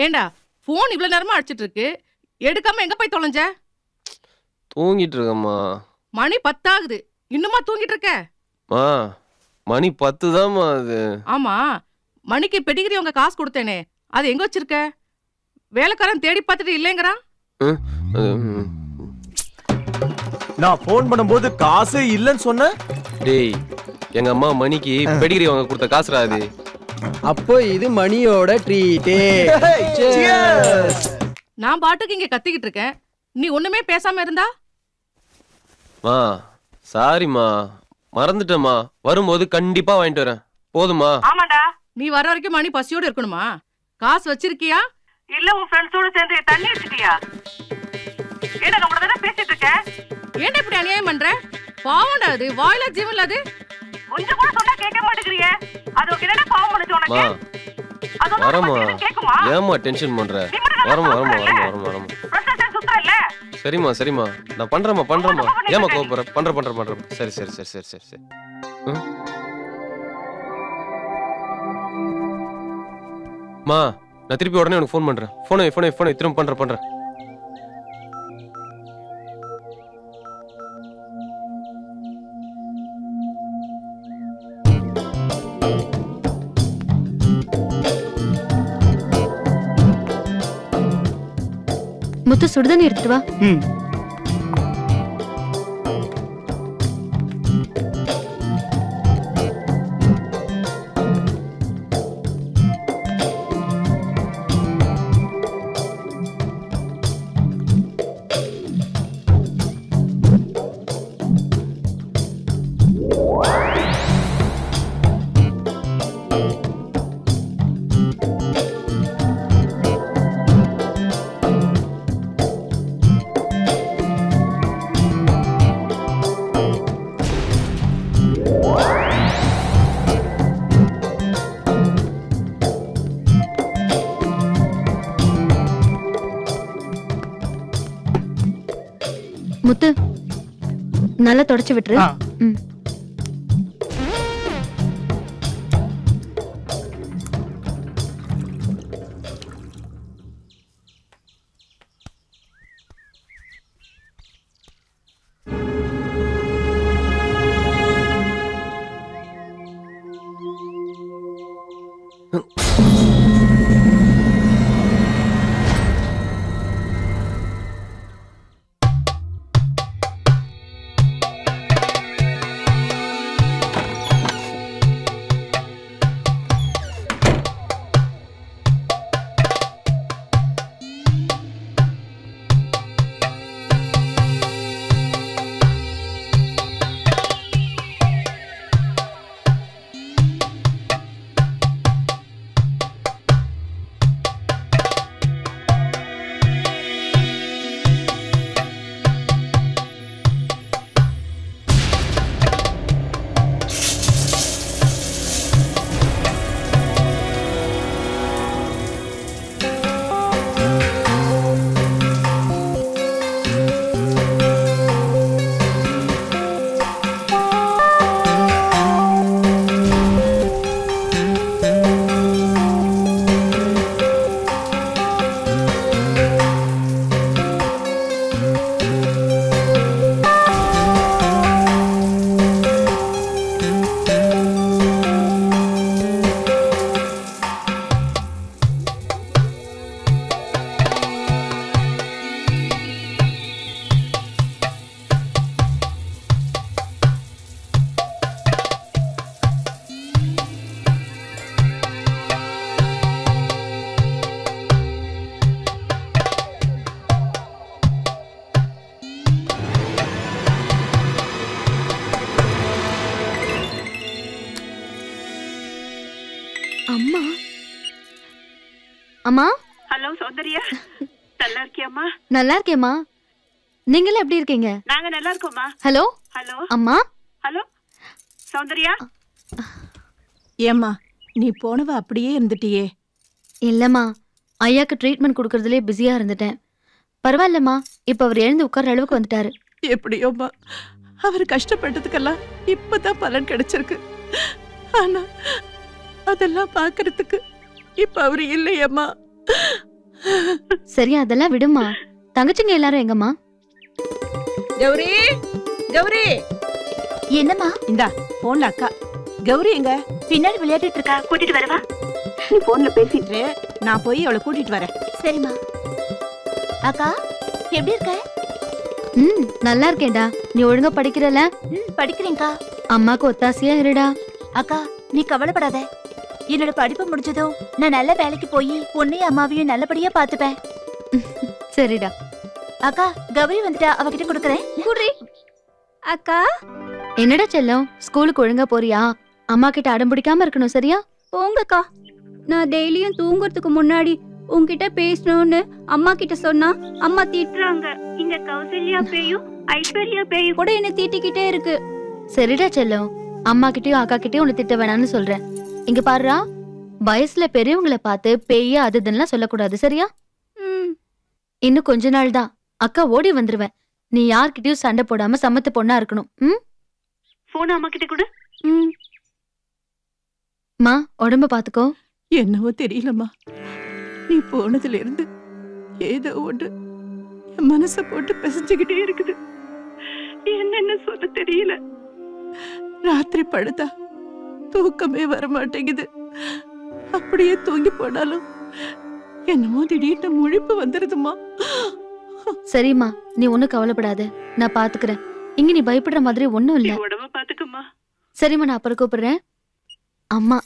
ஏண்டா போன் இவ்வளவு நேரமா அடிச்சிட்டு இருக்கு, எடுக்காம எங்க போய் தொலைஞ்ச? தூங்கிட்டு இருக்கம்மா. மணி 10 ஆகுது, இன்னுமா தூங்கிட்டு இருக்க? மணி 10 தான்மா அது. ஆமா, மணிக்கு பெடிகிரி உங்க காசு கொடுத்தேனே, அது எங்க வச்சிருக்க? வேலைக்காரன் தேடி பார்த்துட்டு இல்லைங்கிறான். நான் போன் பண்ணும்போது காசு இல்லைன்னு சொன்ன. டேய், எங்க அம்மா மணிக்கு பெடிகிரி வாங்க கொடுத்த காசுடா அது. அப்போ இது மணியோட ட்ரீட். நான் பாட்டுக்கு இங்க கத்திக்கிட்டு இருக்கேன், நீ ஒண்ணுமே பேசாம இருந்தா? சாரிம்மா, மறந்துட்டேம்மா. வரும்போது கண்டிப்பா வாங்கிட்டு வரேன். போதுமா? ஆமாடா, நீ வர வரைக்கும் மணி பசியோட இருக்கணுமா? காசு வச்சிருக்கியா இல்ல உன் ஃப்ரெண்ட்ஸோட சேர்ந்து தண்ணி வச்சிட்டியா? ஏடா நம்ம தான பேசிட்டு இருக்க, ஏன்டா இப்படி அநியாயம் பண்ற? பாவம்டா, அது வாயில ஜீவன்ல அது. கொஞ்சம் கூட சொன்னா கேட்க மாட்டேங்கறியே, அது என்னடா பாவம் பண்ணுச்சு உனக்கு? வரமா, ஏமா டென்ஷன் பண்ற? வரமா. பிரச்சனை சுத்தற இல்ல. சரிம்மா, நான் பண்றேம்மா. ஏமா கோபப்படுற? பண்றேன். சரி. மா, நான் திருப்பி உடனே உனக்கு ஃபோன் பண்றேன். போனை திரும்ப பண்றேன். முத்து சுடுதண்ணி எடுத்துட்டு வா. முத்து, நல்லா தொடச்சு விட்டுரு. அம்மா அம்மா ஹலோ சௌந்தர்யா நல்லா இருக்கியாம்மா? நல்லா இருக்கேம்மா. நீங்களும் எப்படி இருக்கீங்க? நாங்க நல்லா இருக்கோம்மா. ஹலோ ஹலோ அம்மா. ஹலோ சௌந்தர்யா. ஏம்மா நீ போனவ அப்படியே இருந்துட்டியே? இல்லம்மா, ஐயாக்கு ட்ரீட்மெண்ட் கொடுக்கறதுலே பிஸியா இருந்துட்டேன். பரவாயில்லம்மா, இப்ப அவர் எழுந்து உட்கார்ற அளவுக்கு வந்துட்டாரு. எப்படியோம்மா அவர் கஷ்டப்பட்டதுக்கெல்லாம் இப்பதான் பலன் கிடைச்சிருக்கு. ஆனா அதெல்லாம் பாக்குறதுக்கு இப்ப அவரு இல்லையம்மா. சரி அதெல்லாம் விடுமா. தங்கச்சிங்க எல்லாரும் எங்கம்மா? கௌரி கௌரி. என்னம்மா? இந்தா போன்ல அக்கா. கௌரி எங்க? பின்னாடி விளையாடிட்டு இருக்கா. கூட்டிட்டு வரவா? நீ போன்ல பேசிட்டு நான் போய் அவளை கூட்டிட்டு வரேன். சரிம்மா. அக்கா எப்படி இருக்க? நல்லா இருக்கேன்டா. நீ ஒழுங்கா படிக்கிறல? படிக்கிறேன்க்கா. அம்மாக்கு ஒத்தாசையா இருடா. அக்கா நீ கவலைப்படாத. என்னோட படிப்பு முடிஞ்சதும் நான் நல்ல வேலைக்கு போய் உன்னையும் அம்மாவையும் நல்லபடியா பாத்துப்பேன். சரிடா. அக்கா கௌரி வந்துட்டா, அவகிட்ட கொடுக்கறேன். குடி. அக்கா என்னடா செல்லம், ஸ்கூலுக்கு ஒழுங்கா போறியா? அம்மா கிட்ட அடம் பிடிக்காம இருக்கணும், சரியா? போங்கக்கா. நான் டெய்லியும் தூங்குறதுக்கு முன்னாடி உன்கிட்ட பேசணும்னு அம்மா கிட்ட சொன்னா அம்மா திட்டுறாங்க. இங்க கௌசல்யா பேயும் ஐஸ்வர்யா பேயும் கூட என்ன திட்டிக்கிட்டே இருக்கு. சரிடா செல்லம், அம்மா கிட்டயும் அக்கா கிட்டயும் உன்னை திட்ட வேணாம்னு சொல்றேன். இங்க பாருடா, வயசுல பெரியவங்களை பார்த்து பேய அதுதுன்னா சொல்லக்கூடாது, சரியா? இன்னும் கொஞ்ச நாள் தான், அக்கா ஓடி வந்துருவேன். நீ யார்கிட்டயும் சண்டை போடாம சமத்து பொண்ணா இருக்கணும். போன் அம்மா கிட்ட கூட. மா உடம்ப பாத்துக்கோ. என்னவோ தெரியலம்மா, நீ போனதுல இருந்து ஏதோ ஒன்று என் மனச போட்டு பிசைஞ்சுக்கிட்டே இருக்குது. என்னன்னு சொல்ல தெரியல. ராத்திரி படுத்தா தூக்கமே வர மாட்டேங்குது. அப்படியே தூங்கி போனாலும் என்னமோ திடீர்னு முழிப்பு வந்துருதுமா. சரிம்மா, நீ ஒண்ணும் கவலைப்படாத, நான் பாத்துக்கிறேன். இங்க நீ பயப்படுற மாதிரி ஒண்ணும் இல்ல. உடம்ப பாத்துக்கம்மா. சரிம்மா, நான் அப்புறம் கூப்பிடுறேன். அம்மா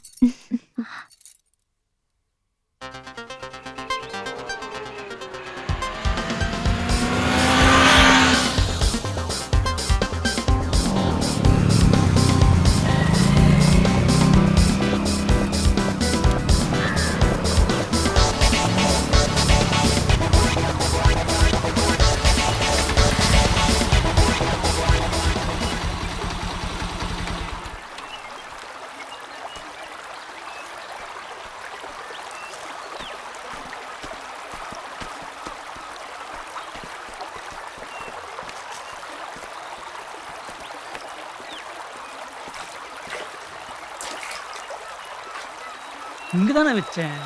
இங்கதானே வச்சேன்.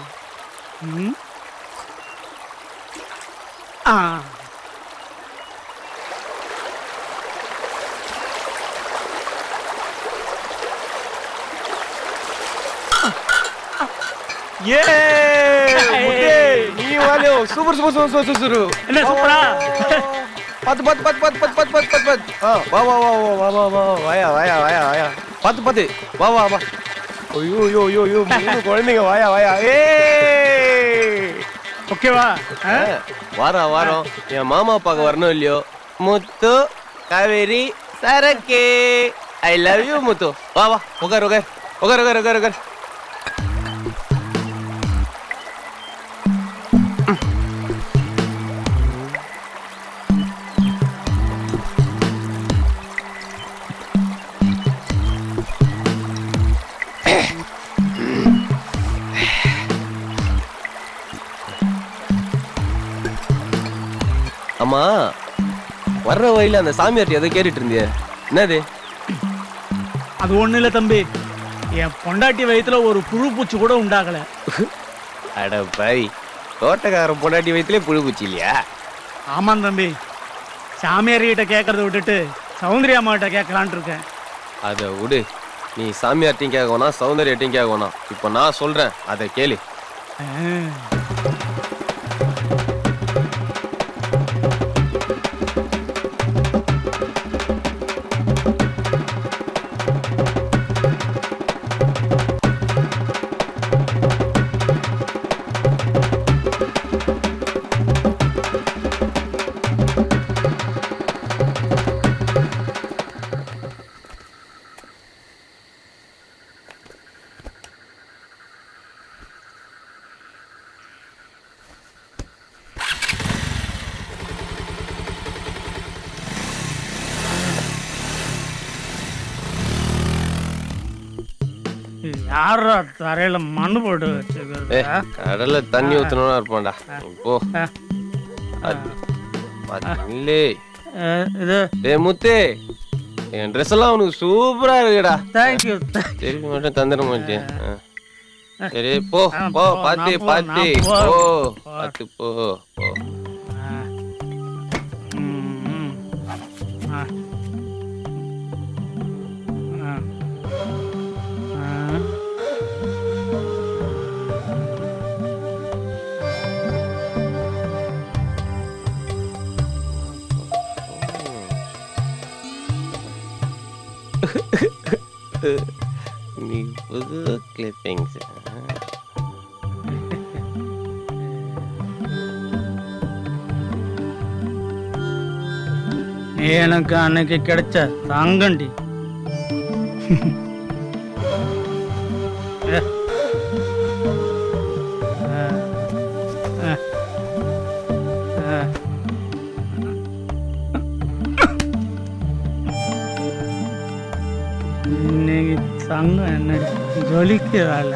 ஏ முட்டே நீ வாலியோ super super super super super என்ன சூப்பரா பத்து பத்து பத்து பத்து பத்து பத்து பத்து பத்து வா வா வா வா வா வா வாயா வாயா வாயா வாயா பத்து பத்து வா வா வா ஐயோ ஐயோ ஐயோ ஐயோ மூணு குழந்தைங்க வாயா வாயா ஏ ஓகேவா வாரம் வாரம் என் மாமா பார்க்க வரணும் இல்லையோ முத்து காவேரி சரக்கே ஐ லவ் யூ முத்து வா வா உட்கார் உட்கார் உட்கார் உட்கார் உட்கார் உட்கார் அம்மா வர்ற வழியில அந்த சாமியார்ட்ட எதை கேட்டுட்டு இருந்திய என்னது? அது ஒண்ணு இல்ல தம்பி, என் பொண்டாட்டி வயித்துல ஒரு புழு பூச்சி கூட உண்டாகல. அட பாய், தோட்டக்காரன் பொண்டாட்டி வயிற்றுலேயே புழு பூச்சி இல்லையா? ஆமாம் தம்பி, சாமியார்கிட்ட கேட்கறத விட்டுட்டு சௌந்தர்யா அம்மாட்ட கேட்கலான் இருக்கேன். அதை விடு, நீ சாமியார்ட்டையும் கேட்க வேணாம் சௌந்தர்யாட்டையும் கேட்க வேணாம். இப்போ நான் சொல்றேன், அதை கேளு. யாரா தரையில மண்ணு போட்டு வச்சுக்கிறது? கடல்ல தண்ணி ஊத்தணும்னா இருப்பான்டா. போ இல்லே முத்தே, என் ட்ரெஸ் எல்லாம் உனக்கு சூப்பரா இருக்குடா. தேங்க்யூ. திருப்பி மட்டும் தந்துட மாட்டேன். சரி போ போ, பாத்து பாத்து போ, பாத்து போ போ. நீ புது கிளிப்பிங்ஸ். எனக்கு அன்னைக்கு கிடைச்ச தங்கண்டி. இன்னைக்கு தங்கம் என்ன ஜொலிக்கிறாள்.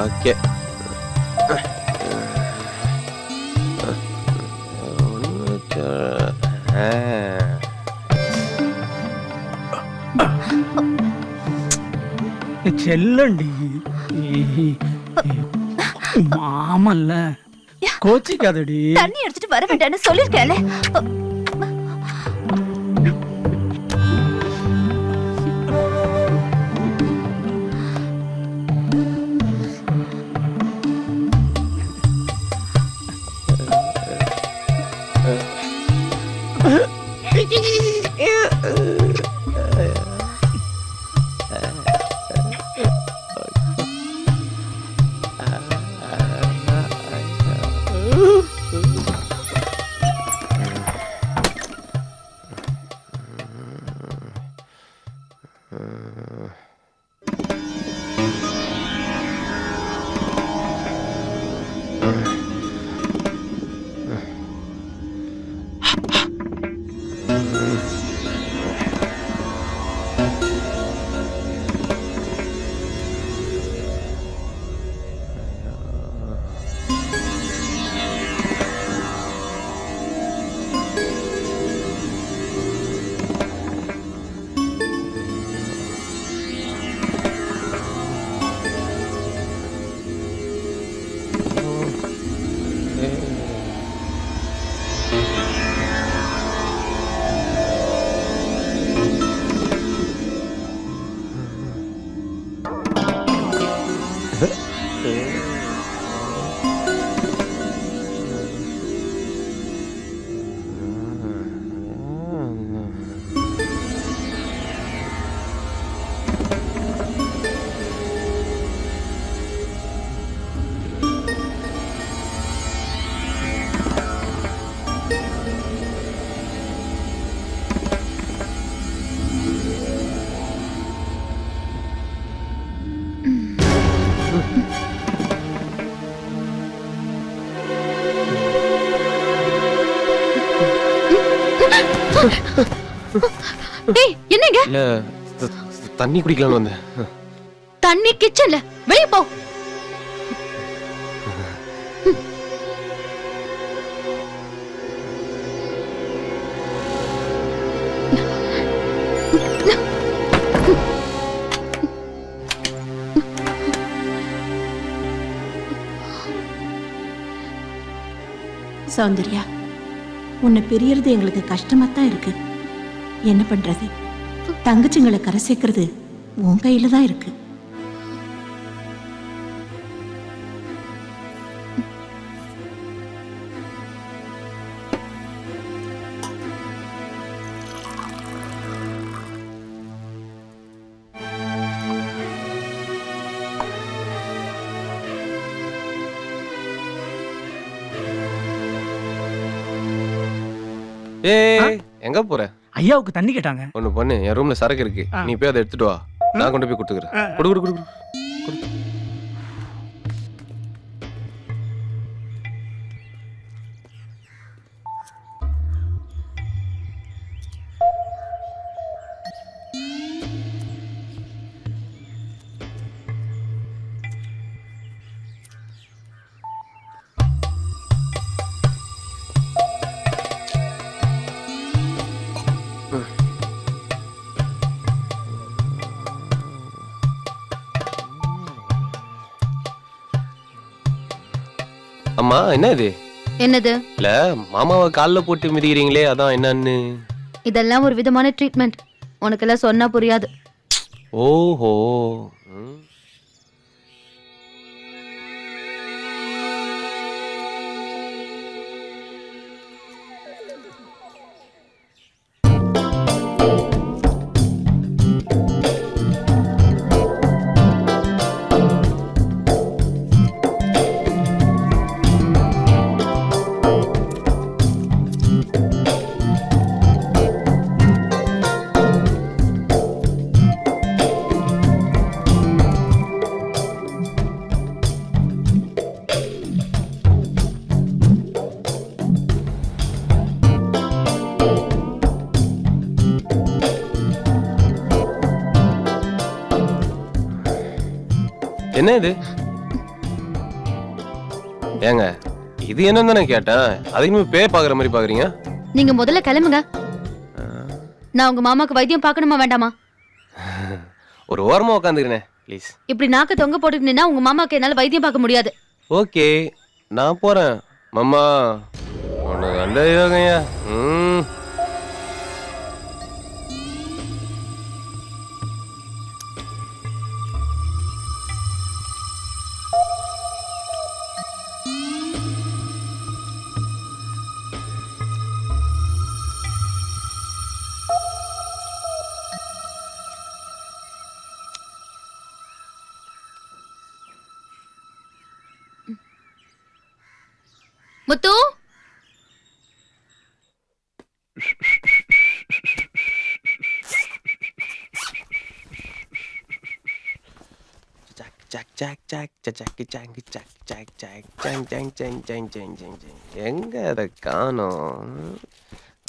ஓகே, செல்லண்டி மாமல்ல கோச்சிக்காதடி. தண்ணி எடுத்துட்டு வர வேண்டாம்னு சொல்லிருக்கேன். டேய் என்னங்க? இல்ல தண்ணி குடிக்கலாம்னு வந்தேன். தண்ணி கிச்சன்ல, வெளிய போ. சௌந்தர்யா, உன்னை பிரியறது எங்களுக்கு கஷ்டமா தான் இருக்கு. என்ன பண்றது? தங்கச்சிங்களை கரை சேர்க்கறது உன் கையில தான் இருக்கு. எங்க போற? ஐயாவுக்கு தண்ணி கேட்டாங்க. ஒண்ணு பண்ணு, என் ரூம்ல சரக்கு இருக்கு, நீ போய் அதை எடுத்துட்டு வா, நான் கொண்டு போய் கொடுத்துக்கிறேன். குடு குடு குடு. அம்மா, என்ன இது? என்னது? இல்ல மாமாவை கால்ல போட்டு மிதிக்கிறீங்களே, அதான் என்னன்னு. இதெல்லாம் ஒரு விதமான ட்ரீட்மெண்ட். உனக்கெல்லாம் சொன்னா புரியாது. ஓஹோ. என்ன இது? ஏங்க, இது என்னன்னு தானே கேட்டேன், அதுக்கு பேய் பாக்குற மாதிரி பாக்குறீங்க. நீங்க முதல்ல கிளம்புங்க. நான் உங்க மாமாக்கு வைத்தியம் பார்க்கணுமா வேண்டாமா? ஒரு ஓரமா உட்காந்துக்கிறேன் ப்ளீஸ். இப்படி நாக்க தொங்க போட்டுட்டு நின்னா உங்க மாமாக்கு என்னால வைத்தியம் பார்க்க முடியாது. ஓகே, நான் போறேன். மாமா உனக்கு அந்த யோகையா. முத்து, எங்க அதை காணோம்?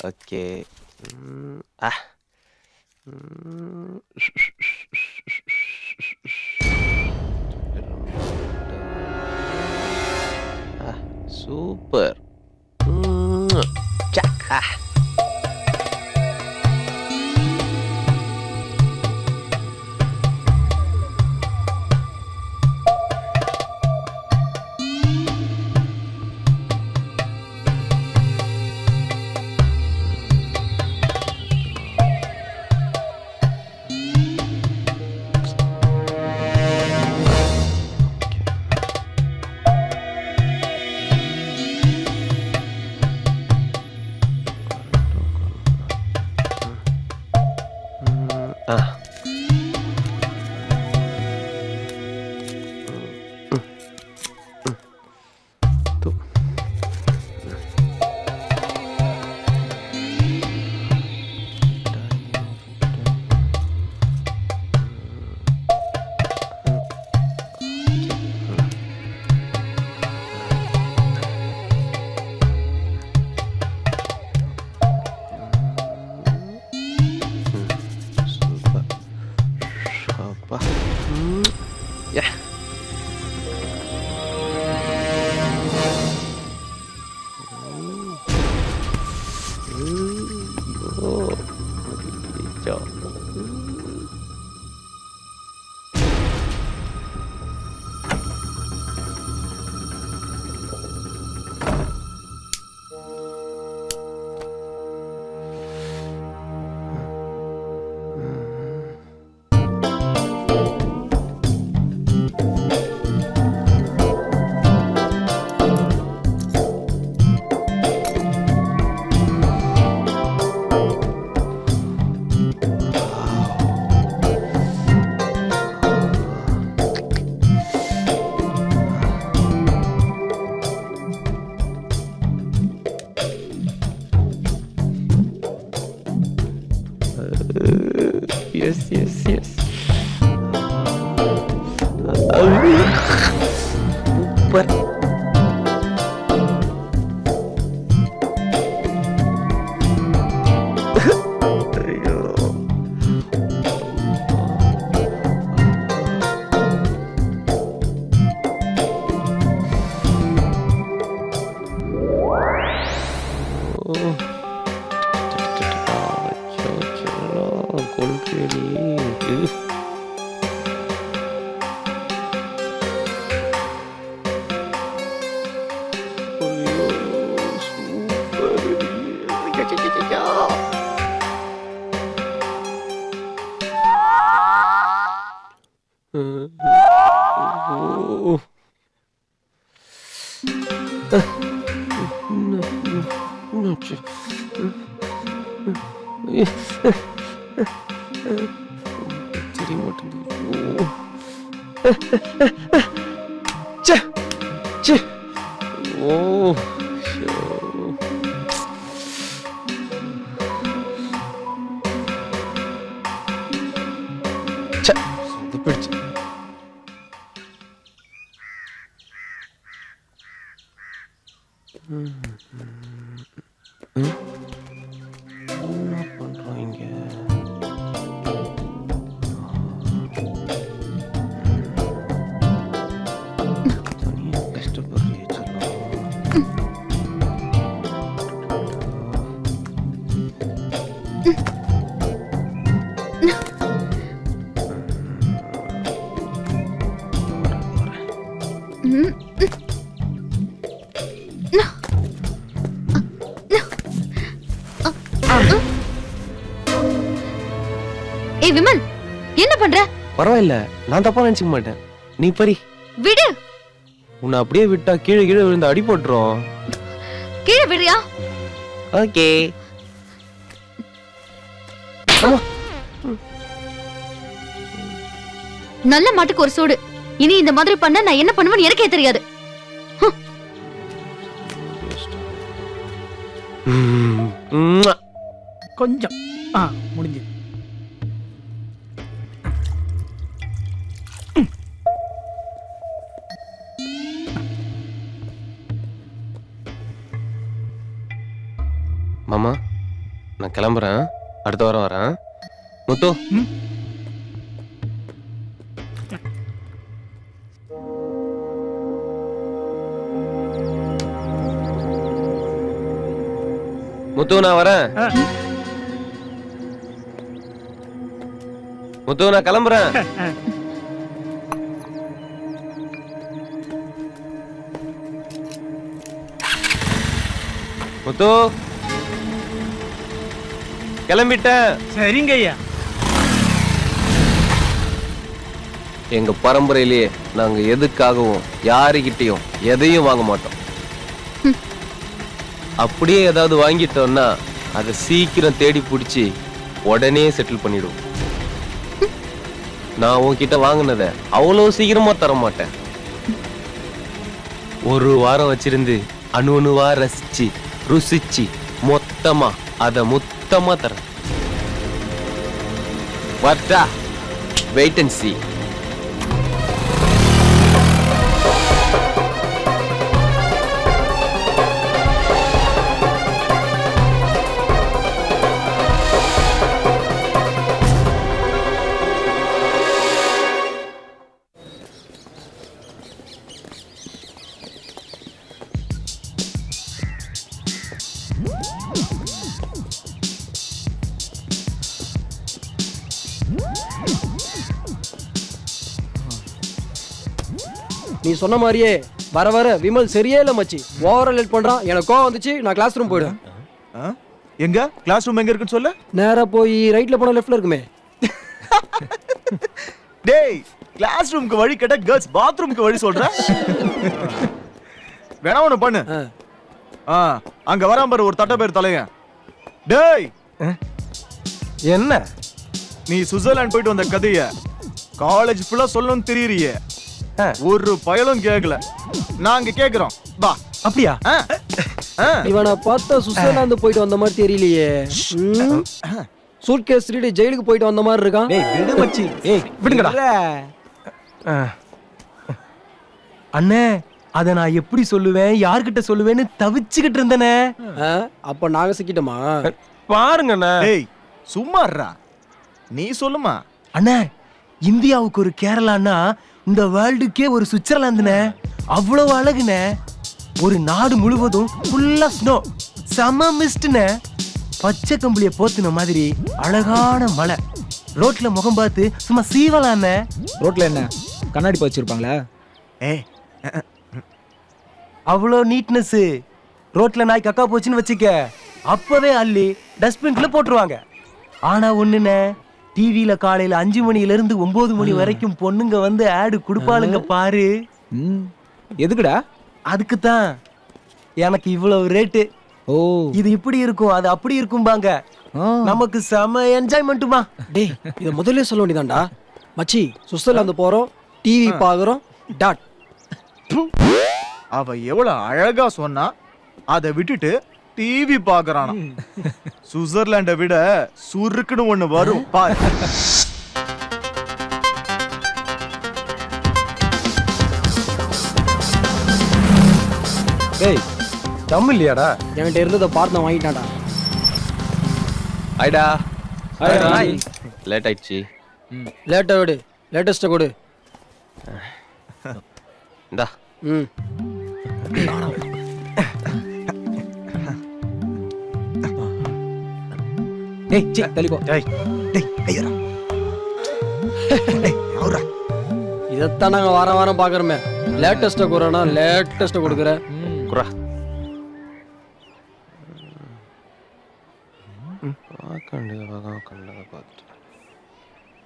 Okay, super. அப்பா யா yes. Super. விமல் என்ன பண்ற? பரவாயில்ல, நான் தப்பா நினைச்சுக்க மாட்டேன். நீ பரி விடு. உன்னை அப்படியே விட்டா கீழே கீழே விழுந்து அடி போட்டுரும். கீழே விடுறியா? ஓகே. நல்ல மாட்டுக்கு ஒரு சூடு. இனி இந்த மாதிரி பண்ண நான் என்ன பண்ணுவேன்னு எனக்கே தெரியாது. கொஞ்சம் முடிஞ்சு. மாமா, நான் கிளம்புறேன். அடுத்த வாரம் வரேன். முத்து, முத்து நான் வரேன். முத்து நான் கிளம்புறேன். முத்து கிளம்பிட்டேன். சரிங்க ஐயா. எங்க பரம்பரையிலேயே நாங்க எதுக்காகவும் யாருகிட்டையும் எதையும் வாங்க மாட்டோம். அப்படியே ஏதாவது வாங்கிட்டோம்னா அதை சீக்கிரம் தேடி பிடிச்சி உடனே செட்டில் பண்ணிடுவோம். நான் உன்கிட்ட வாங்கினத அவ்வளவு சீக்கிரமா தர மாட்டேன். ஒரு வாரம் வச்சிருந்து அணு அணுவா ரசிச்சு ருசிச்சு மொத்தமா அத மொத்தமா தரேன். வாட்டா, வெயிட் அண்ட் see. நீ சொன்ன மாதிரியே வர வர விமல் சரியே இல்ல மச்சி. ஓவரா லேட் பண்றான். எனக்கு கோவம் வந்துச்சு. நான் கிளாஸ் ரூம் போயிடுவேன். எங்க கிளாஸ் ரூம் எங்க இருக்குன்னு சொல்ல? நேரா போய் ரைட்ல போனா லெஃப்ட்ல இருக்குமே. டேய் கிளாஸ் ரூமுக்கு வழி கேட்டா கேர்ள்ஸ் பாத்ரூமுக்கு வழி சொல்ற? வேணா ஒண்ணு பண்ணு. அங்க வராம பாரு ஒரு தட்ட பேர் தலைங்க. டேய் என்ன நீ சுவிட்சர்லாந்து போயிட்டு வந்த கதைய காலேஜ் ஃபுல்லா சொல்லணும்னு தெரியறியே. ஒரு பயலும் கேட்கல. நாங்க கேக்குறோம். வா. அப்படியா? இவனை பார்த்தா சுவிட்சர்லாந்து போயிட்டு வந்த மாதிரி தெரியலையே. சூட்கேஸ் திருடி ஜெயிலுக்கு போயிட்டு வந்த மாதிரி இருக்கான். டேய் விடு மச்சி. ஏய் விடுங்கடா. அண்ணே அத நான் எப்படி சொல்லுவேன் யார்கிட்ட சொல்லுவேன்னு தவிச்சுக்கிட்டு இருந்தனே. அப்ப நாங்க சிக்கிட்டோமா? பாருங்கண்ணே. டேய் சும்மா இருடா. நீ சொல்லுமா. அண்ணே இந்தியாவுக்கு ஒரு கேரளான்னா இந்த வேர்ல்டுக்கே ஒரு சுவிட்சர்லாந்துனே. அவ்வளவு அழகுனே. ஒரு நாடு முழுவதும் ஃபுல்லா ஸ்னோ, செம மிஸ்ட்னே. பச்சை கம்பளிய போத்துன மாதிரி அழகான மலை. ரோட்ல முகம் பார்த்து சும்மா சீவலானே. ரோட்ல என்ன கண்ணாடி வச்சிருப்பாங்களா? அவ்வளோ நீட்னஸ். ரோட்ல நாய் கக்கா போச்சுன்னு வச்சுக்க அப்பவே அள்ளி டஸ்ட்பின்ல போட்டுருவாங்க. ஆனா ஒண்ணுனே டிவில காலையில 5 மணில இருந்து 9 மணி வரைக்கும் பொண்ணுங்க வந்து ஆடு குடுப்பாளுங்க பாரு. எதுக்குடா? அதுக்கு தான் எனக்கு இவ்வளவு ரேட்டு. ஓ இது இப்படி இருக்கும் அது அப்படி இருக்கும்பாங்க. நமக்கு செம என்ஜாய்மெண்ட்டுமா. டேய் இத முதல்ல சொல்ல வேண்டியதான்டா. மச்சி சுவிட்சர்லாந்து போறோம், டிவி பாக்குறோம். டாட். அவ எவ்வளவு அழகா சொன்னா அதை விட்டுட்டு டிவி பாக்குறானா. சுவிட்சர்லாண்டை விட சுருக்குன்னு ஒண்ணு வரும் பாரு. டேய் தம் இல்லையாடா? என்கிட்ட இருந்ததை பார்த்து வாங்கிட்டான்டா. ஐடா ஹாய். லேட் ஆயிடுச்சு. லேட்டா விடு, லேட்டஸ்ட கொடு. இந்தா. டேய் சி தள்ளி போ. டேய் டேய் கையறா. டேய் அவரா. இதத்தான் நாங்க வாரம் வாரம் பாக்குறோமே. லேட்டஸ்ட குறனா லேட்டஸ்ட கொடுக்குற. குறா.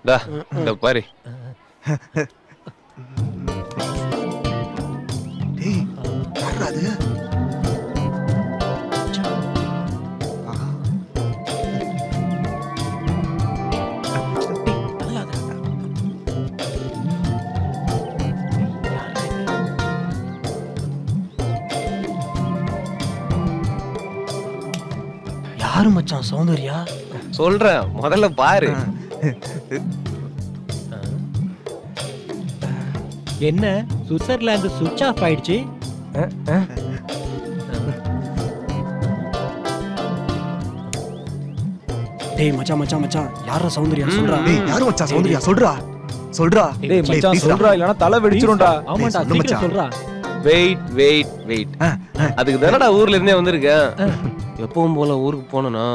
டா இந்த பாரு. டேய் யாரா அது? யாரு மச்சான் சௌந்தர்யா? சொல்றேன் முதல்ல பாரு. என்ன சுவிட்சர்லாந்து சுவிட்ச் ஆஃப் ஆயிடுச்சு? டேய் மச்சான் மச்சான் மச்சான் யாரா சௌந்தர்யா சொல்றா? டேய் யாரு மச்சான் சௌந்தர்யா சொல்றா? சொல்றா. டேய் மச்சான் சொல்றா இல்லனா தலை வெடிச்சிரும்டா. ஆமாடா சீக்கிரம் சொல்றா. Wait wait wait. அதுக்கு தானடா ஊர்ல இருந்தே வந்திருக்கேன். எப்பவும் போல ஊருக்கு போனனா.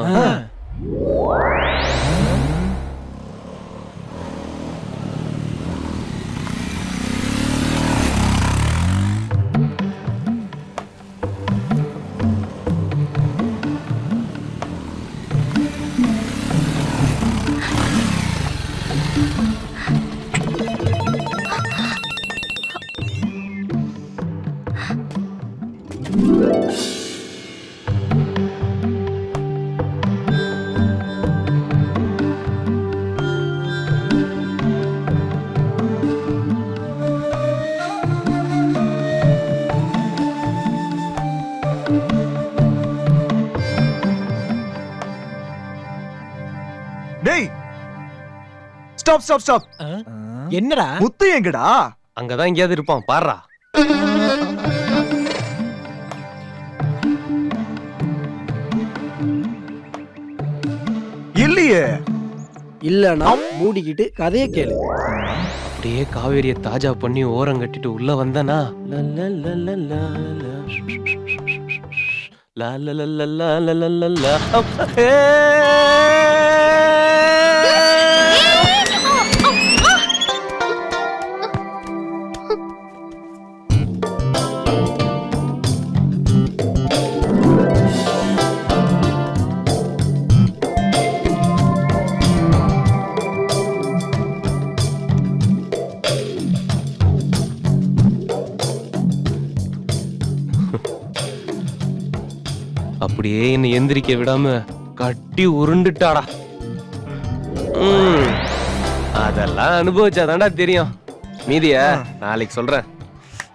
டேய் ஸ்டாப் ஸ்டாப் ஸ்டாப். என்னடா? முத்து எங்கடா? அங்கதான் எங்கயாவது இருப்பான் பாறா. இல்லையே. இல்லனா மூடிக்கிட்டு கதைய கேளு. அப்படியே காவேரிய தாஜா பண்ணி ஓரம் கட்டிட்டு உள்ள வந்தனா அப்படியே என்னை எந்திரிக்க விடாம கட்டி உருண்டுட்டாடா. அதெல்லாம் அனுபவிச்சாதான்டா தெரியும். மீதிய நாளைக்கு சொல்றேன்.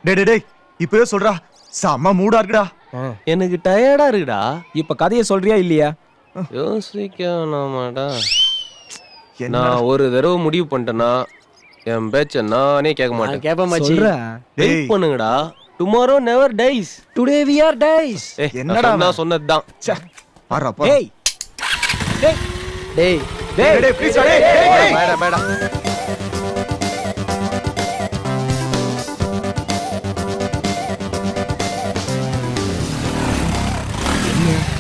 டேய் இப்பவே சொல்றா, செம்ம மூடா இருக்குடா. எனக்கு டயர்டா இருக்குடா. இப்ப கதையை சொல்றியா இல்லையா? யோசிக்கணுமாடா. நான் ஒரு தடவை முடிவு பண்ணிட்டேன்னா என் பேச்ச நானே கேட்க மாட்டேன். கேப்ப மச்சி. வெயிட் பண்ணுங்கடா. Tomorrow never dies. Today we are dies. என்னடா நான் சொன்னதுதான். பாருப்பா. டேய் டேய் டேய் டேய் ப்ளீஸ் டேய். பேடா.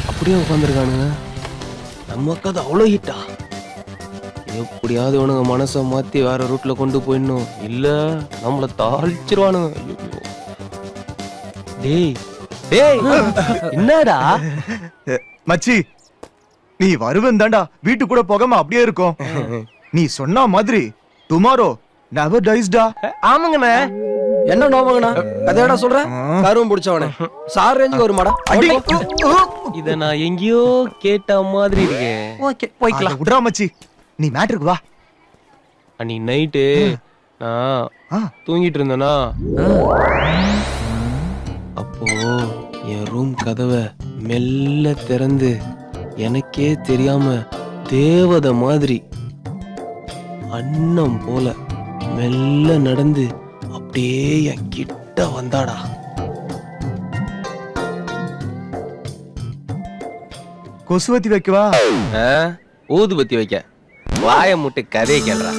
அப்படியே உட்காந்துருக்கானுங்க. நம்ம கதை அவ்வளோ ஹிட்டா? எப்படியாவது இவனுங்க மனசை மாத்தி வேற ரூட்ல கொண்டு போயிடணும், இல்ல நம்மள தாளிச்சிருவானுங்க. டேய் என்னடா மச்சி, நீ வருவன் தாண்டா வீட்டு கூட போகாம அப்படியே இருக்கும். நீ சொன்ன மாதிரி டுமாரோ நெவர் டைஸ்டா. ஆமாங்கண்ணே. என்ன நோமங்கண்ணா கதையடா சொல்ற? கருவம் பிடிச்சவனே சார் ரேஞ்சுக்கு ஒரு மாடா. இத நான் எங்கேயோ கேட்ட மாதிரி இருக்கே. ஓகே போய்க்கலாம். விடுறா மச்சி, நீ மேட்டருக்கு வா. அன்னைக்கு நைட்டு நான் தூங்கிட்டு இருந்தேனா, அப்போ என் ரூம் கதவை மெல்ல திறந்து எனக்கே தெரியாம தேவதை மாதிரி அன்னம் போல மெல்ல நடந்து அப்படியே என் கிட்ட வந்தாடா. கொசுவத்தி வைக்கவா? ஊதுபத்தி வைக்க? வாய முட்டு கதையை கேள்றா.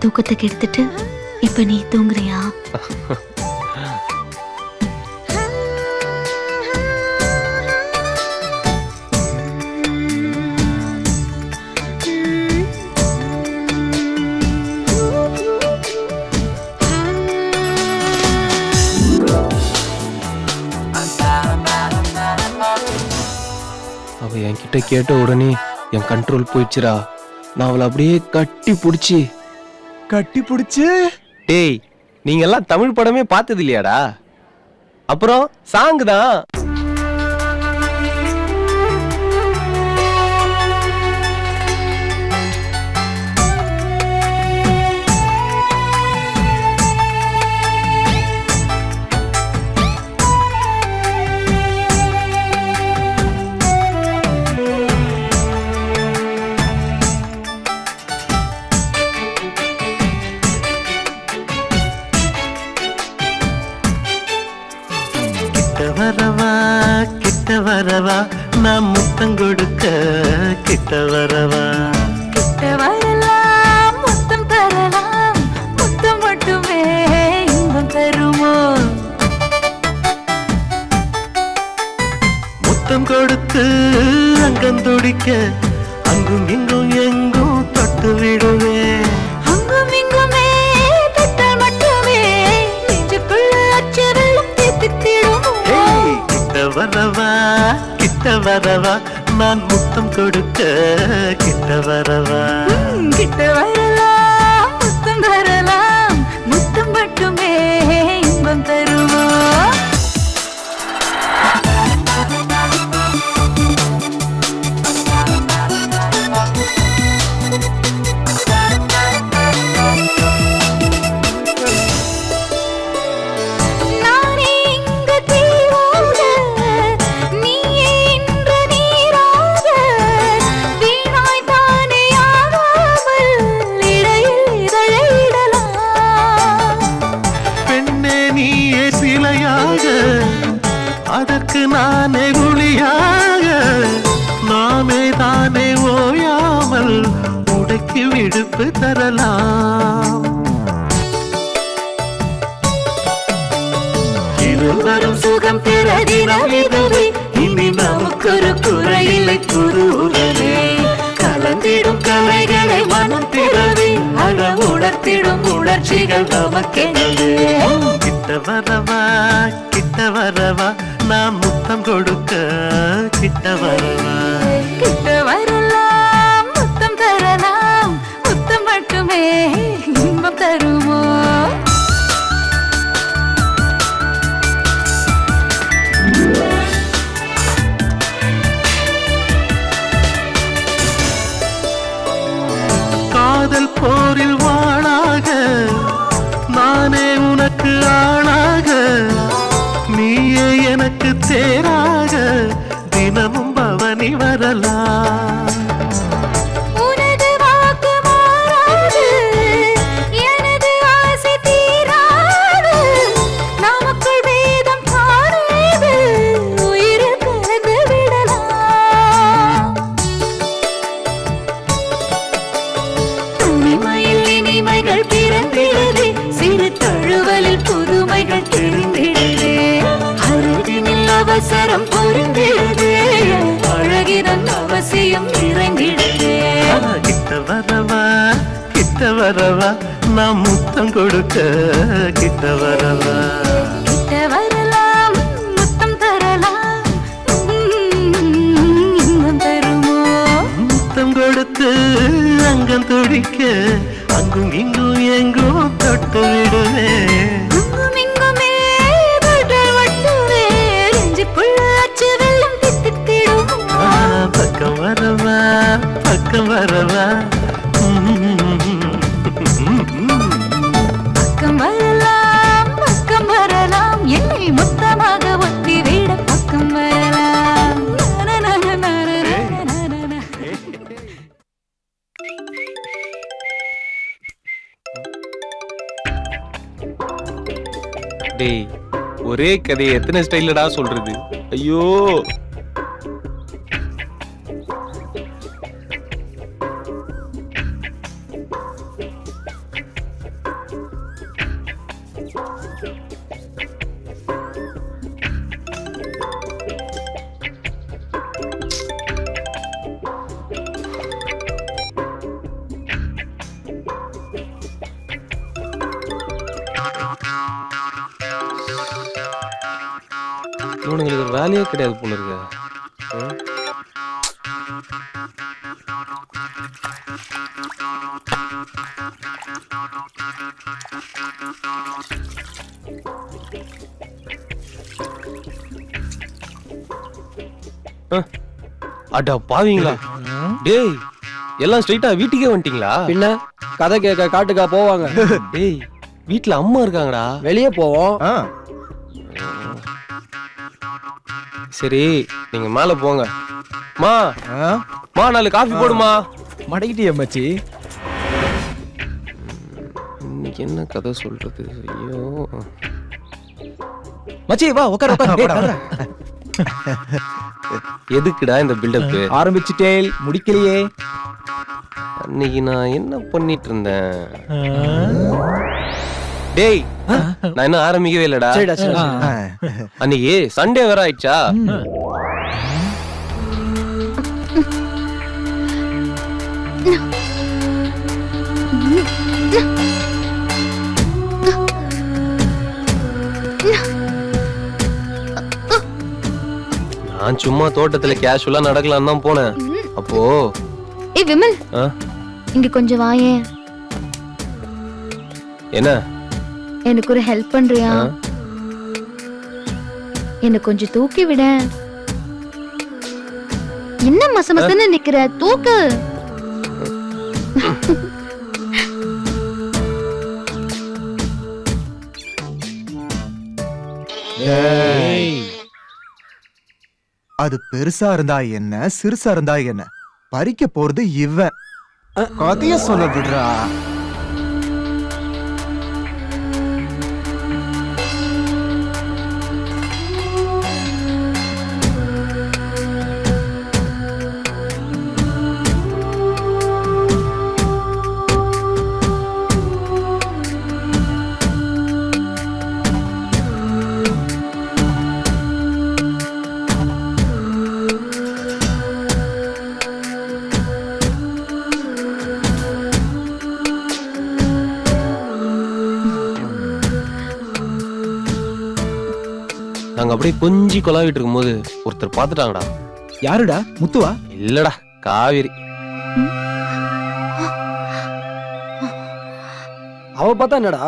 தூக்கத்தை கெடுத்துட்டு இப்ப நீ தூங்குறியா? அவ என்கிட்ட கேட்ட உடனே என் கண்ட்ரோல் போயிடுச்சுடா. நான் அவளை அப்படியே கட்டி புடிச்சு டேய், நீங்க எல்லாம் தமிழ் படமே பார்த்தது இல்லையாடா? அப்புறம் சாங் தான். கிட்ட வரவா நான் முத்தம் கொடுக்க, கிட்ட வரவா கிட்ட வரலாம், முத்தம் தரலாம், முத்தம் மட்டுமே இன்பம் தருமோ? முத்தம் கொடுத்து அங்கம் துடிக்க, அங்கும் இங்கும் எங்கும் தொட்டு விடுவேன். அங்கும் இங்குமே தொட்டால் மட்டுமே நெஞ்சுக்குள்ள அச்சரலும் தீர்த்திடுமோ? கிட்ட வரவா நான் முத்தம் கொடுக்க, கிட்ட வரவா கிட்ட வரலாம், முத்தம் தரலாம், முத்தம் மட்டுமே இன்பம் தருமோ? தூக்கி விடுப்பு தரலாம். இருவரும் சுகம் பெற தினம் இதுவே, இனி நமக்கொரு குறையில்லை புது உறவே. கலந்திடும் கலைகளை மனம் திறவே, அழ உணர்த்திடும் உணர்ச்சிகள் நமக்கெனவே. கிட்ட வரவா கிட்ட வரவா, நான் முத்தம் கொடுக்க கிட்ட வரவா. கிட்ட வரலாம், முத்தம் தரலாம், முத்தம் மட்டுமே இன்பம் தருமோ. காதல் போரில் வாழாக நானே உனக்கு ஆளாக, நீயே எனக்கு தேராக, தினமும் பவனி வரலாம். உனது வாக்கு மாறாது, எனது ஆசை தீராது, நமக்குள் வேதம் காணாது, உயிரில் கலந்து விடலாம். தனிமையில் இனிமைகள் பிறந்திடுதே, சிறு தழுவலில் புதுமைகள் தெரிந்திடுதே, அருகினில் அவசரம் புரிந்திடுதே, அழகிதன் அவசியம் இறங்கிடுதே. கிட்ட வரவா கிட்ட வரவா, நான் முத்தம் கொடுக்க கிட்ட வரவா. கிட்ட வரலாம், முத்தம் தரலாம், இன்பம் தருமோ. முத்தம் கொடுத்து அங்கம் துடிக்க, அங்கும் இங்கும் எங்கும் தொட்டு விடுவேன். அங்கும் இங்குமே தொட்டல் மட்டுமே, நெஞ்சுக்குள்ள அச்சு வெள்ளம் தித்தித்திடுமோ. பக்கம் வரவா பக்கம் வரவா. பக்கம் வரலாம், பக்கம் வரலாம், என்னை மொத்தமாக ஒத்தி விட பக்கம் வரலாம். டேய், ஒரே கதையை எத்தனை ஸ்டைலடா சொல்றது? ஐயோ. இவனுங்களுக்கு வேலையே கிடையாது போல இருக்கு. அடா பாவீங்களா டேய், எல்லாம் ஸ்ட்ரைட்டா வீட்டுக்கே வந்துட்டீங்களா? பின்ன கதை கேட்க காட்டுக்கா போவாங்க? டேய், வீட்டுல அம்மா இருக்காங்கடா. வெளியே போவோம். சரி, நீங்க மேல போங்க. மா மா 4 காஃபி போடுமா. மடக்கிட்டியா மச்சி? இன்னைக்கு என்ன கதை சொல்றது? ஐயோ மச்சி, வா உட்கார உட்கார. எதுக்குடா இந்த பில்டப்? ஆரம்பிச்சிட்டேல், முடிக்கலையே. அன்னைக்கு நான் என்ன பண்ணிட்டு இருந்தேன்? டேய், நான் என்ன ஆரம்பிக்கவே இல்லடா. அன்னைக்கு சண்டே வேற ஆயிடுச்சா? நான் சும்மா தோட்டத்துல கேஷுவலா நடக்கலாம் தான் போனேன். அப்போ ஏய் விமல், இங்க கொஞ்சம் வாயேன். என்ன? எனக்கு ஒரு ஹெல்ப் பண்றியா? என்ன கொஞ்சம் தூக்கி விட. என்ன மசமசன்னு நிக்கிற? தூக்கு. அது பெருசா இருந்தா என்ன, சிறுசா இருந்தா என்ன, பறிக்க போறது இவன். கதைய சொல்ல விடுறா. நாங்க அப்படியே கொஞ்சி கொலாவிட்டு இருக்கும்போது ஒருத்தர் பாத்துட்டாங்கடா. யாருடா? முத்துவா? இல்லடா, காவேரி. அவ பார்த்தா என்னடா?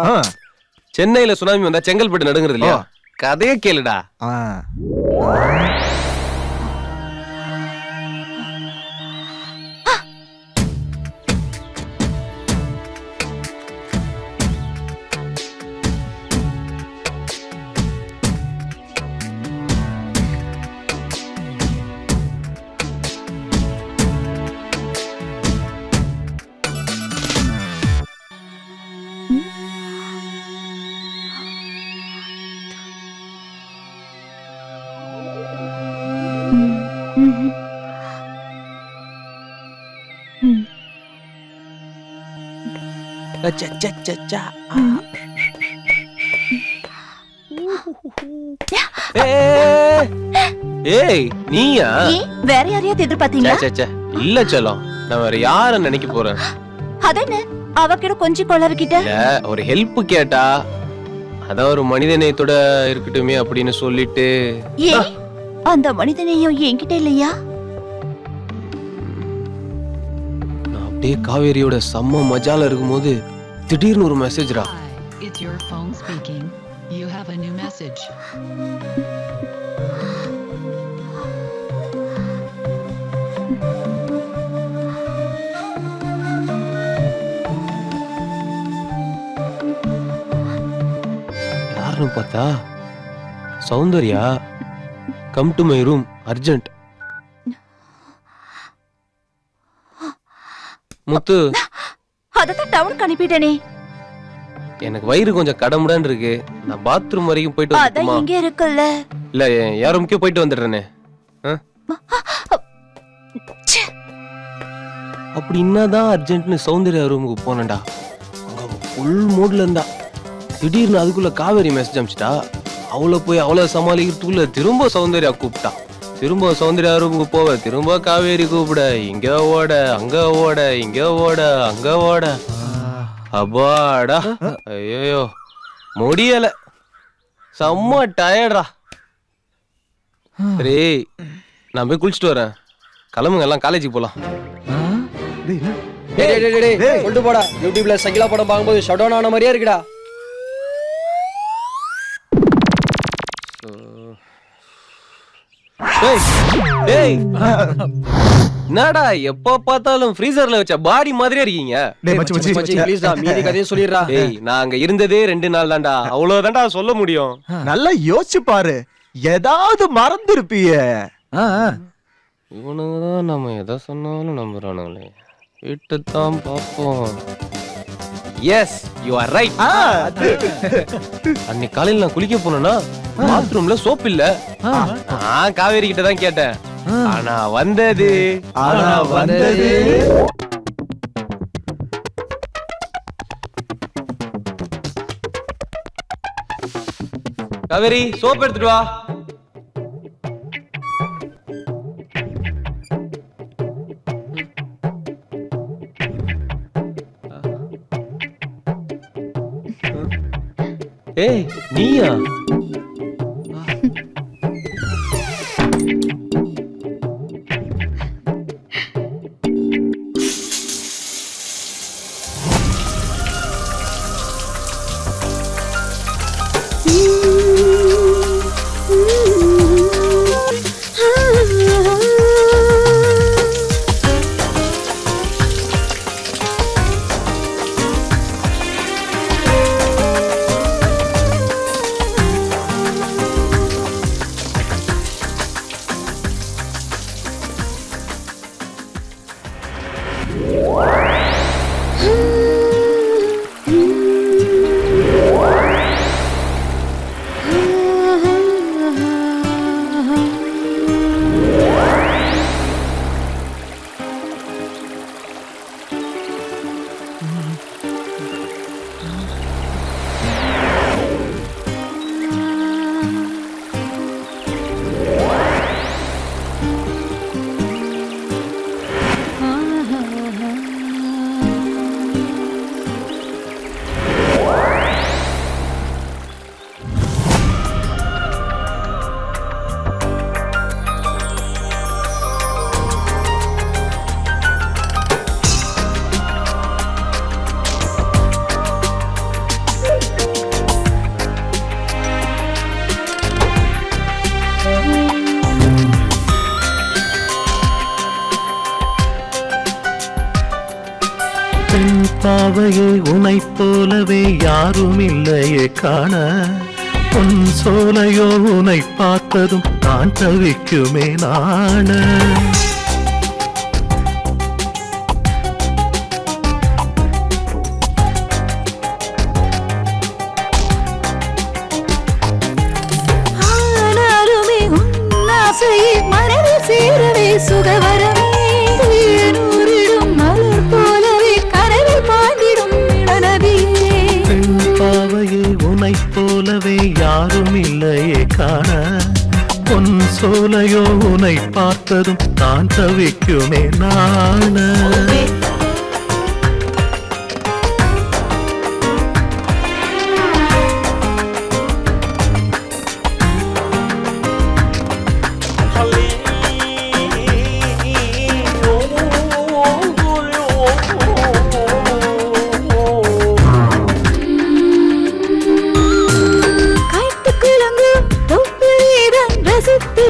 சென்னையில சுனாமி வந்தா செங்கல்பட்டு நடுங்கிறது இல்லையா? கதையே கேளுடா. ஏய் நீயா? வேற யாரையாவது எதிர்பார்த்தீங்களா? இல்ல செல்லம், நான் வேற யார நினைக்க போறேன். அதென்ன அவகிட்ட கொஞ்சம் கொளறிக்கிட்ட? இல்ல, ஒரு ஹெல்ப் கேட்டா அதான் ஒரு மனிதநேயத்தோட இருக்கட்டுமே அப்படின்னு சொல்லிட்டு. ஏன் அந்த மனிதநேயம் என்கிட்ட இல்லையா? நான் அப்படியே காவேரியோட செம்ம மஜால இருக்கும்போது திடீர்னு ஒரு மெசேஜ்ரா. It's your phone speaking. You have a new message. யாருன்னு பார்த்தா Soundarya. Come to my room urgent. Muthu, அததான் டவுனுக்கு அனுப்பிட்டேனே. எனக்கு வயிறு கொஞ்சம் கடமுடான்னு இருக்கு. நான் பாத்ரூம் வரைக்கும் போயிட்டு அதான் வந்துட்டுமா? இங்க இருக்குல்ல. இல்ல, யார் ரூமுக்கே போயிட்டு வந்துடுறேனே. அப்படி என்னதான் அர்ஜென்ட்னு சௌந்தர்யா ரூமுக்கு போனேன்டா. அங்க ஃபுல் மூட்ல இருந்தா. திடீர்னு அதுக்குள்ள காவேரி மெசேஜ் அனுப்பிச்சிட்டா. அவளை போய் அவளை சமாளிக்கிறதுக்குள்ள திரும்ப சௌந்தர்யா கூப்பிட்டா. திரும்ப சௌந்தர்யா ரூமுக்கு போவ, திரும்ப காவேரி கூப்பிட. இங்க ஓட, அங்க ஓட, இங்க ஓட, அங்க ஓட. அப்பாடா, ஐயோ முடியல, செம்ம டயர்டா. சரி, நான் போய் குளிச்சுட்டு வரேன். கிளம்புங்க, எல்லாம் காலேஜுக்கு போலாம். கொண்டு போடா. யூடியூப்ல சகிலா படம் பார்க்கும்போது ஷட் டவுன் ஆன மாதிரியே இருக்குடா. என்னடா எப்ப பார்த்தாலும் ஃப்ரீசர்ல வச்ச பாடி மாதிரியே இருக்கீங்க. மீதி கதையை சொல்லிடுறா. டேய், நான் அங்க இருந்ததே 2 நாள் தான்டா. அவ்வளவுதான்டா சொல்ல முடியும். நல்லா யோசிச்சு பாரு, ஏதாவது மறந்துருப்பிய. இவனுங்கதான் நம்ம எதை சொன்னாலும் நம்புறானுங்களே. விட்டுத்தான் பார்ப்போம். Yes, you are right. அன்னைக்கு காலையில நான் குளிக்க போனேன்னா பாத்ரூம்ல சோப் இல்ல. காவேரி கிட்ட தான் கேட்டேன். ஆனா வந்தது காவேரி, சோப் எடுத்துட்டு வா. ஏய் நீயா? பெண் பாவையே உனை போலவே யாரும் இல்லையே காண பொன் சோலையோ உனை பார்த்ததும் நான் தவிக்குமே நாண ஆனாலுமே உன் ஆசையை மனதில் சேரவே சுகவரமே நூறிடும் மலர் போலவே கனவில் பாய்ந்திடும் இளநதியே பெண் பாவையே உனை போலவே யாரும் இல்லையே காண பொன் சோலையோ உனை பார்த்ததும் நான் தவிக்குமே நாண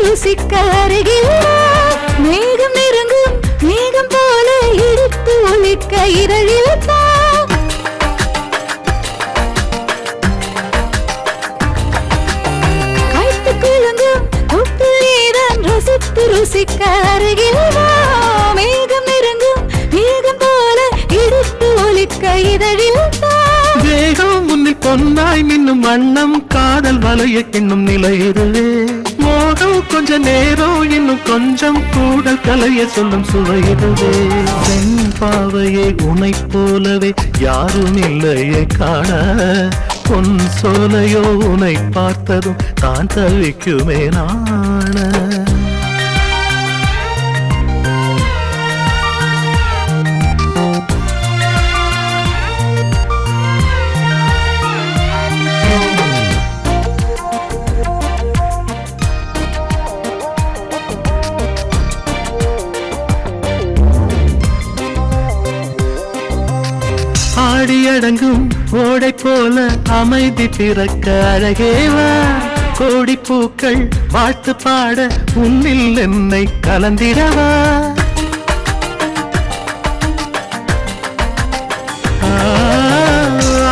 ருசிக்க அருகில் மேகம் நெருங்கும் மேகம் போல இழுத்து ஒழிக்க இரழில் கைத்து குழங்கும் தொப்பில்தான் ரசித்து ருசிக்க அருகில் மேகம் நெருங்கும் மேகம் போல இழுத்து ஒழிக்க இதழில் தேகம் முன்னில் பொன்னாய் மின்னும் வண்ணம் காதல் வலைய கிண்ணும் நிலை இதுவே மோகம் கொஞ்ச நேரம் இன்னும் கொஞ்சம் கூடல் கலைய சொல்லும் சுவையிடுவே பெண் பாவையே உனை போலவே யாரும் இல்லையே காண பொன் சோலையோ உனை பார்த்ததும் தான் தவிக்குமே நாண ஆடியடங்கும் ஓடை போல அமைதி பிறக்க அழகேவா கோடி பூக்கள் வாழ்த்து பாட உன்னில் என்னை கலந்திடவா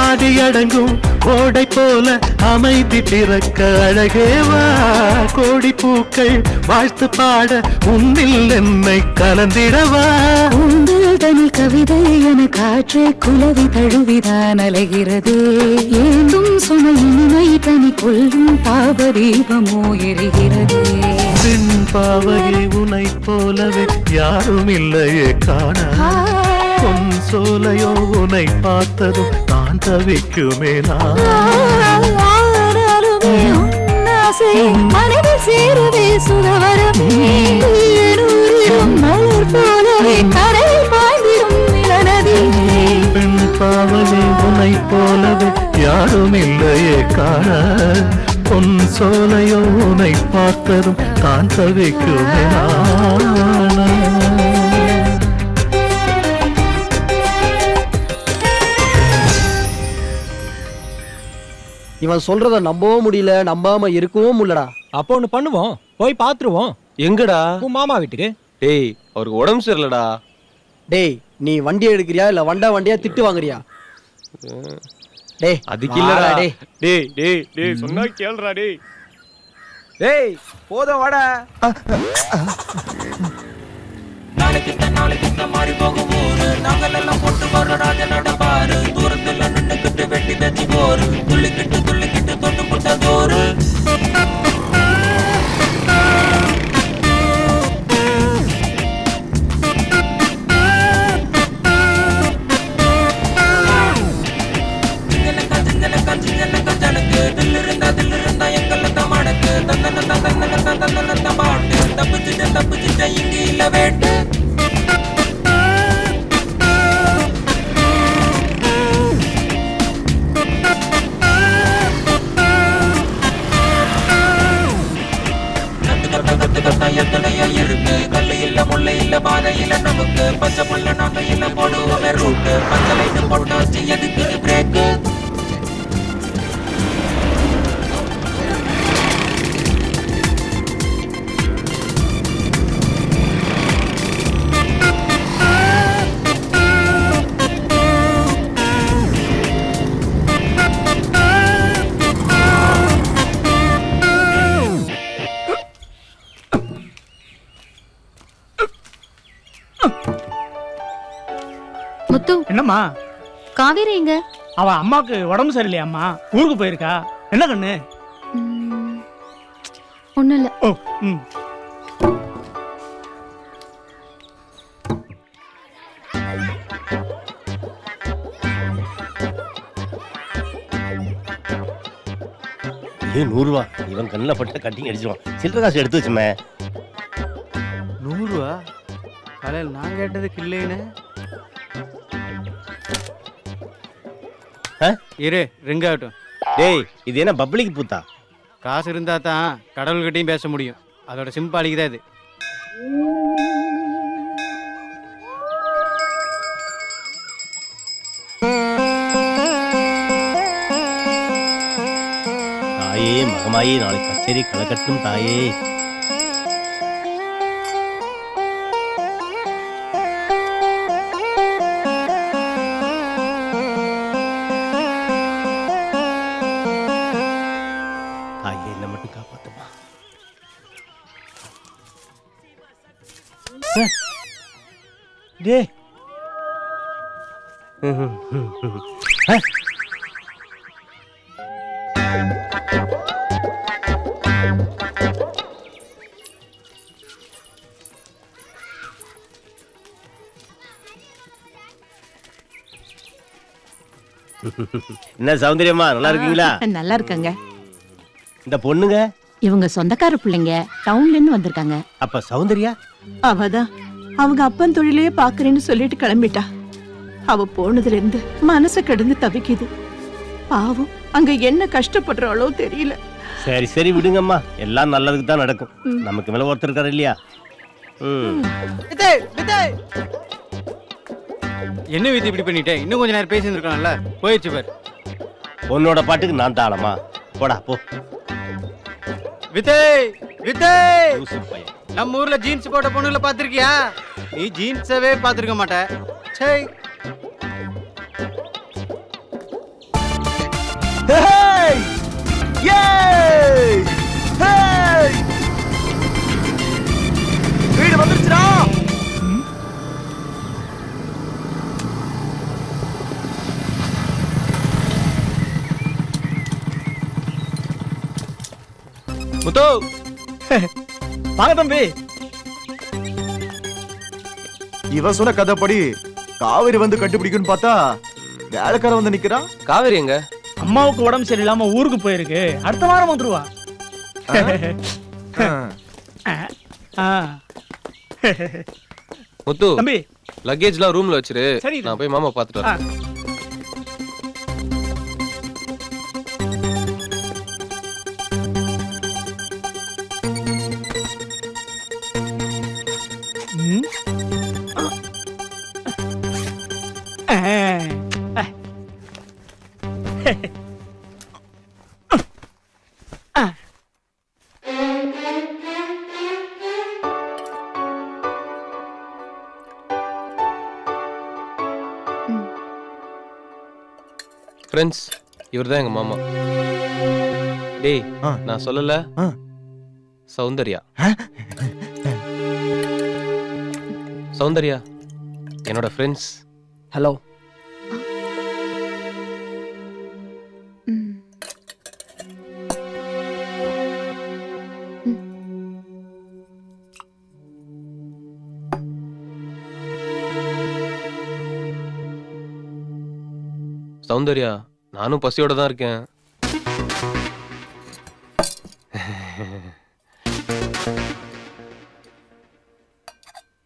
ஆடியடங்கும் ஓடை போல அமைதி பிறக்க அழகேவா கோடி பூக்கள் வாழ்த்து பாட உன்னில் என்னை கலந்திடவா உங்கள் தனி கவிதை என காற்றை குலவி தழுவிதான் அலைகிறது ஏந்தும் சுமையினை தனி கொள்ளும் பாவதீபமோ எரிகிறது பெண் பாவையை உனை போலவே யாரும் இல்லையே காண பொன் சோலையோ உனை பார்த்ததும் நான் தவிக்குமே மனதில் சேரவே சுகவரமே மலர் போலவே கரையில் பாய்ந்திடும் இளநதி பெண் பாவையை உனை போலவே யாரும் இல்லையே காண பொன் சோலையோ உனை பார்த்ததும் தான் தவிக்குமே இவன் சொல்றத நம்பவும் முடியல நம்பாம இருக்கவும் முடியலடா அப்போ ஒண்ணு பண்ணுவோம் போய் பாத்துருவோம் எங்கடா உன் மாமா வீட்டுக்கு டேய் அவருக்கு உடம்பு சரியில்லடா டேய் நீ வண்டி எடுக்கிறியா இல்ல வண்டியா திட்டு வாங்குறியா டேய் அதுக்கு இல்லடா டேய் டேய் டேய் டேய் சொன்னா கேளுடா டேய் டேய் போதும் வாடா நாளைக்கு மாறி போகும் ஊரு நாங்கள் எல்லாம் போட்டு வர ராஜனோட பாரு தூரத்துல நின்னுக்கிட்டு வெட்டி வச்சு போரு துள்ளிக்கிட்டு தொட்டு போட்ட தோறு தில்லு இருந்தா எங்கல்ல தமாடக்கு தந்தன பாட்டு தப்பிச்சுட்ட இங்க இல்ல வேட்டு எத்தனையோ இருக்கு கல்லு இல்ல முல்லை இல்ல பாதை இல்ல நமக்கு பச்சை புள்ள நாங்க இல்ல போடுவோமே ரூட்டு பச்சை லைட்டு போட்டாச்சு எதுக்கு பிரேக்கு என்னம்மா காவேரி எங்க? அவ அம்மாக்கு உடம்பு சரியில்லையாம்மா, ஊருக்கு போயிருக்கா. என்ன கண்ணு? ஒண்ணும் இல்ல. ஓ ம். இது 100 ரூபா. இவன் கண்ணில் பட்ட கட்டிங் அடிச்சிருவான். சில்லற காசு எடுத்து வச்சுமே. 100 ரூபா? காலையில் நான் கேட்டதுக்கு இல்லைன்னு. இரு ரிங் ஆகட்டும். டேய் இது என்ன பப்ளிக் பூத்தா? காசு இருந்தா தான் கடவுள்கிட்டையும் பேச முடியும். அதோட சிம்பாலிக்கு தான் இது. தாயே மகமாயே நாளைக்கு கச்சேரி கலக்கட்டும் தாயே. தாயே என்ன மட்டும் காப்பாத்துமா. டே என்ன சௌந்தரியம்மா நல்லா இருக்கீங்களா? நல்லா இருக்காங்க. இந்த பொண்ணுங்க இவங்க சொந்தக்கார பிள்ளைங்க, டவுன்ல இருந்து வந்திருக்காங்க. அப்ப சௌந்தர்யா அவதான் அவங்க அப்பன் தொழிலையே பாக்குறேன்னு சொல்லிட்டு கிளம்பிட்டா. அவ போனதுல இருந்து மனசு கிடந்து தவிக்குது. பாவம் அங்க என்ன கஷ்டப்படுறாளோ தெரியல. சரி சரி விடுங்கம்மா, எல்லாம் நல்லதுக்கு தான் நடக்கும். நமக்கு மேல ஒருத்தர் இருக்காரு இல்லையா? என்ன விதி இப்படி பண்ணிட்டேன்? இன்னும் கொஞ்ச நேரம் பேசி இருக்கான்ல, போயிடுச்சு பாரு. உன்னோட பாட்டுக்கு நான் தாளமா? போடா போ. விஜய் விஜய், நம்ம ஊர்ல ஜீன்ஸ் போட்ட பொண்ணுல பாத்திருக்கியா? நீ ஜீன்ஸவே பாத்திருக்க மாட்ட. சே Hey! Yay! Hey! வீடு வந்துருச்சுடா. முத்து வாங்க தம்பி. இவன் சொன்ன கதைப்படி காவேரி வந்து கண்டுபிடிக்குன்னு பார்த்தா வேலைக்காரன் வந்து நிக்கிறான். காவேரி எங்க? அம்மாவுக்கு உடம்பு சரியில்லாம ஊருக்கு போயிருக்கு. அடுத்த வாரம் வந்துருவா. முத்து தம்பி லக்கேஜ்லாம் ரூம்ல வச்சிரு. சரி. நான் போய் மாமா பாத்துட்டு வரேன். ஃப்ரெண்ட்ஸ், இவர்தான் எங்க மாமா. டேய் நான் சொல்லல, சௌந்தர்யா. சௌந்தர்யா என்னோட ஃப்ரெண்ட்ஸ். ஹலோ. சௌந்தர்யா நானும் பசியோட தான் இருக்கேன்.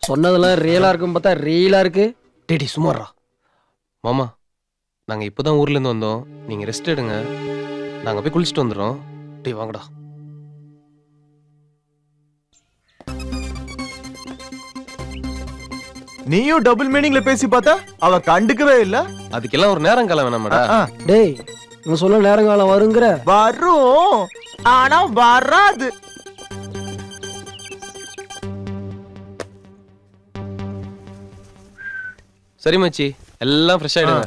சொன்னதெல்லாம் ரியலா இருக்கும் பார்த்தா ரியலா இருக்கு. டேடி சும்மாறா. மாமா நாங்க இப்பதான் ஊர்ல இருந்து வந்தோம். நீங்க ரெஸ்ட் எடுங்க, நாங்க போய் குளிச்சுட்டு வந்துடுறோம். டேய் வாங்கடா. நீயும் டபுள் மீனிங்ல பேசி பார்த்தா அவ கண்டுக்கவே இல்ல. அதுக்கெல்லாம் ஒரு நேரம் காலம் வேணாமாடா? டேய் இவன் சொல்ல நேரங்காலம் வருங்கிற. வரும், ஆனா வராது. சரி மச்சி, எல்லாம் ஃப்ரெஷ் ஆயிடுங்க.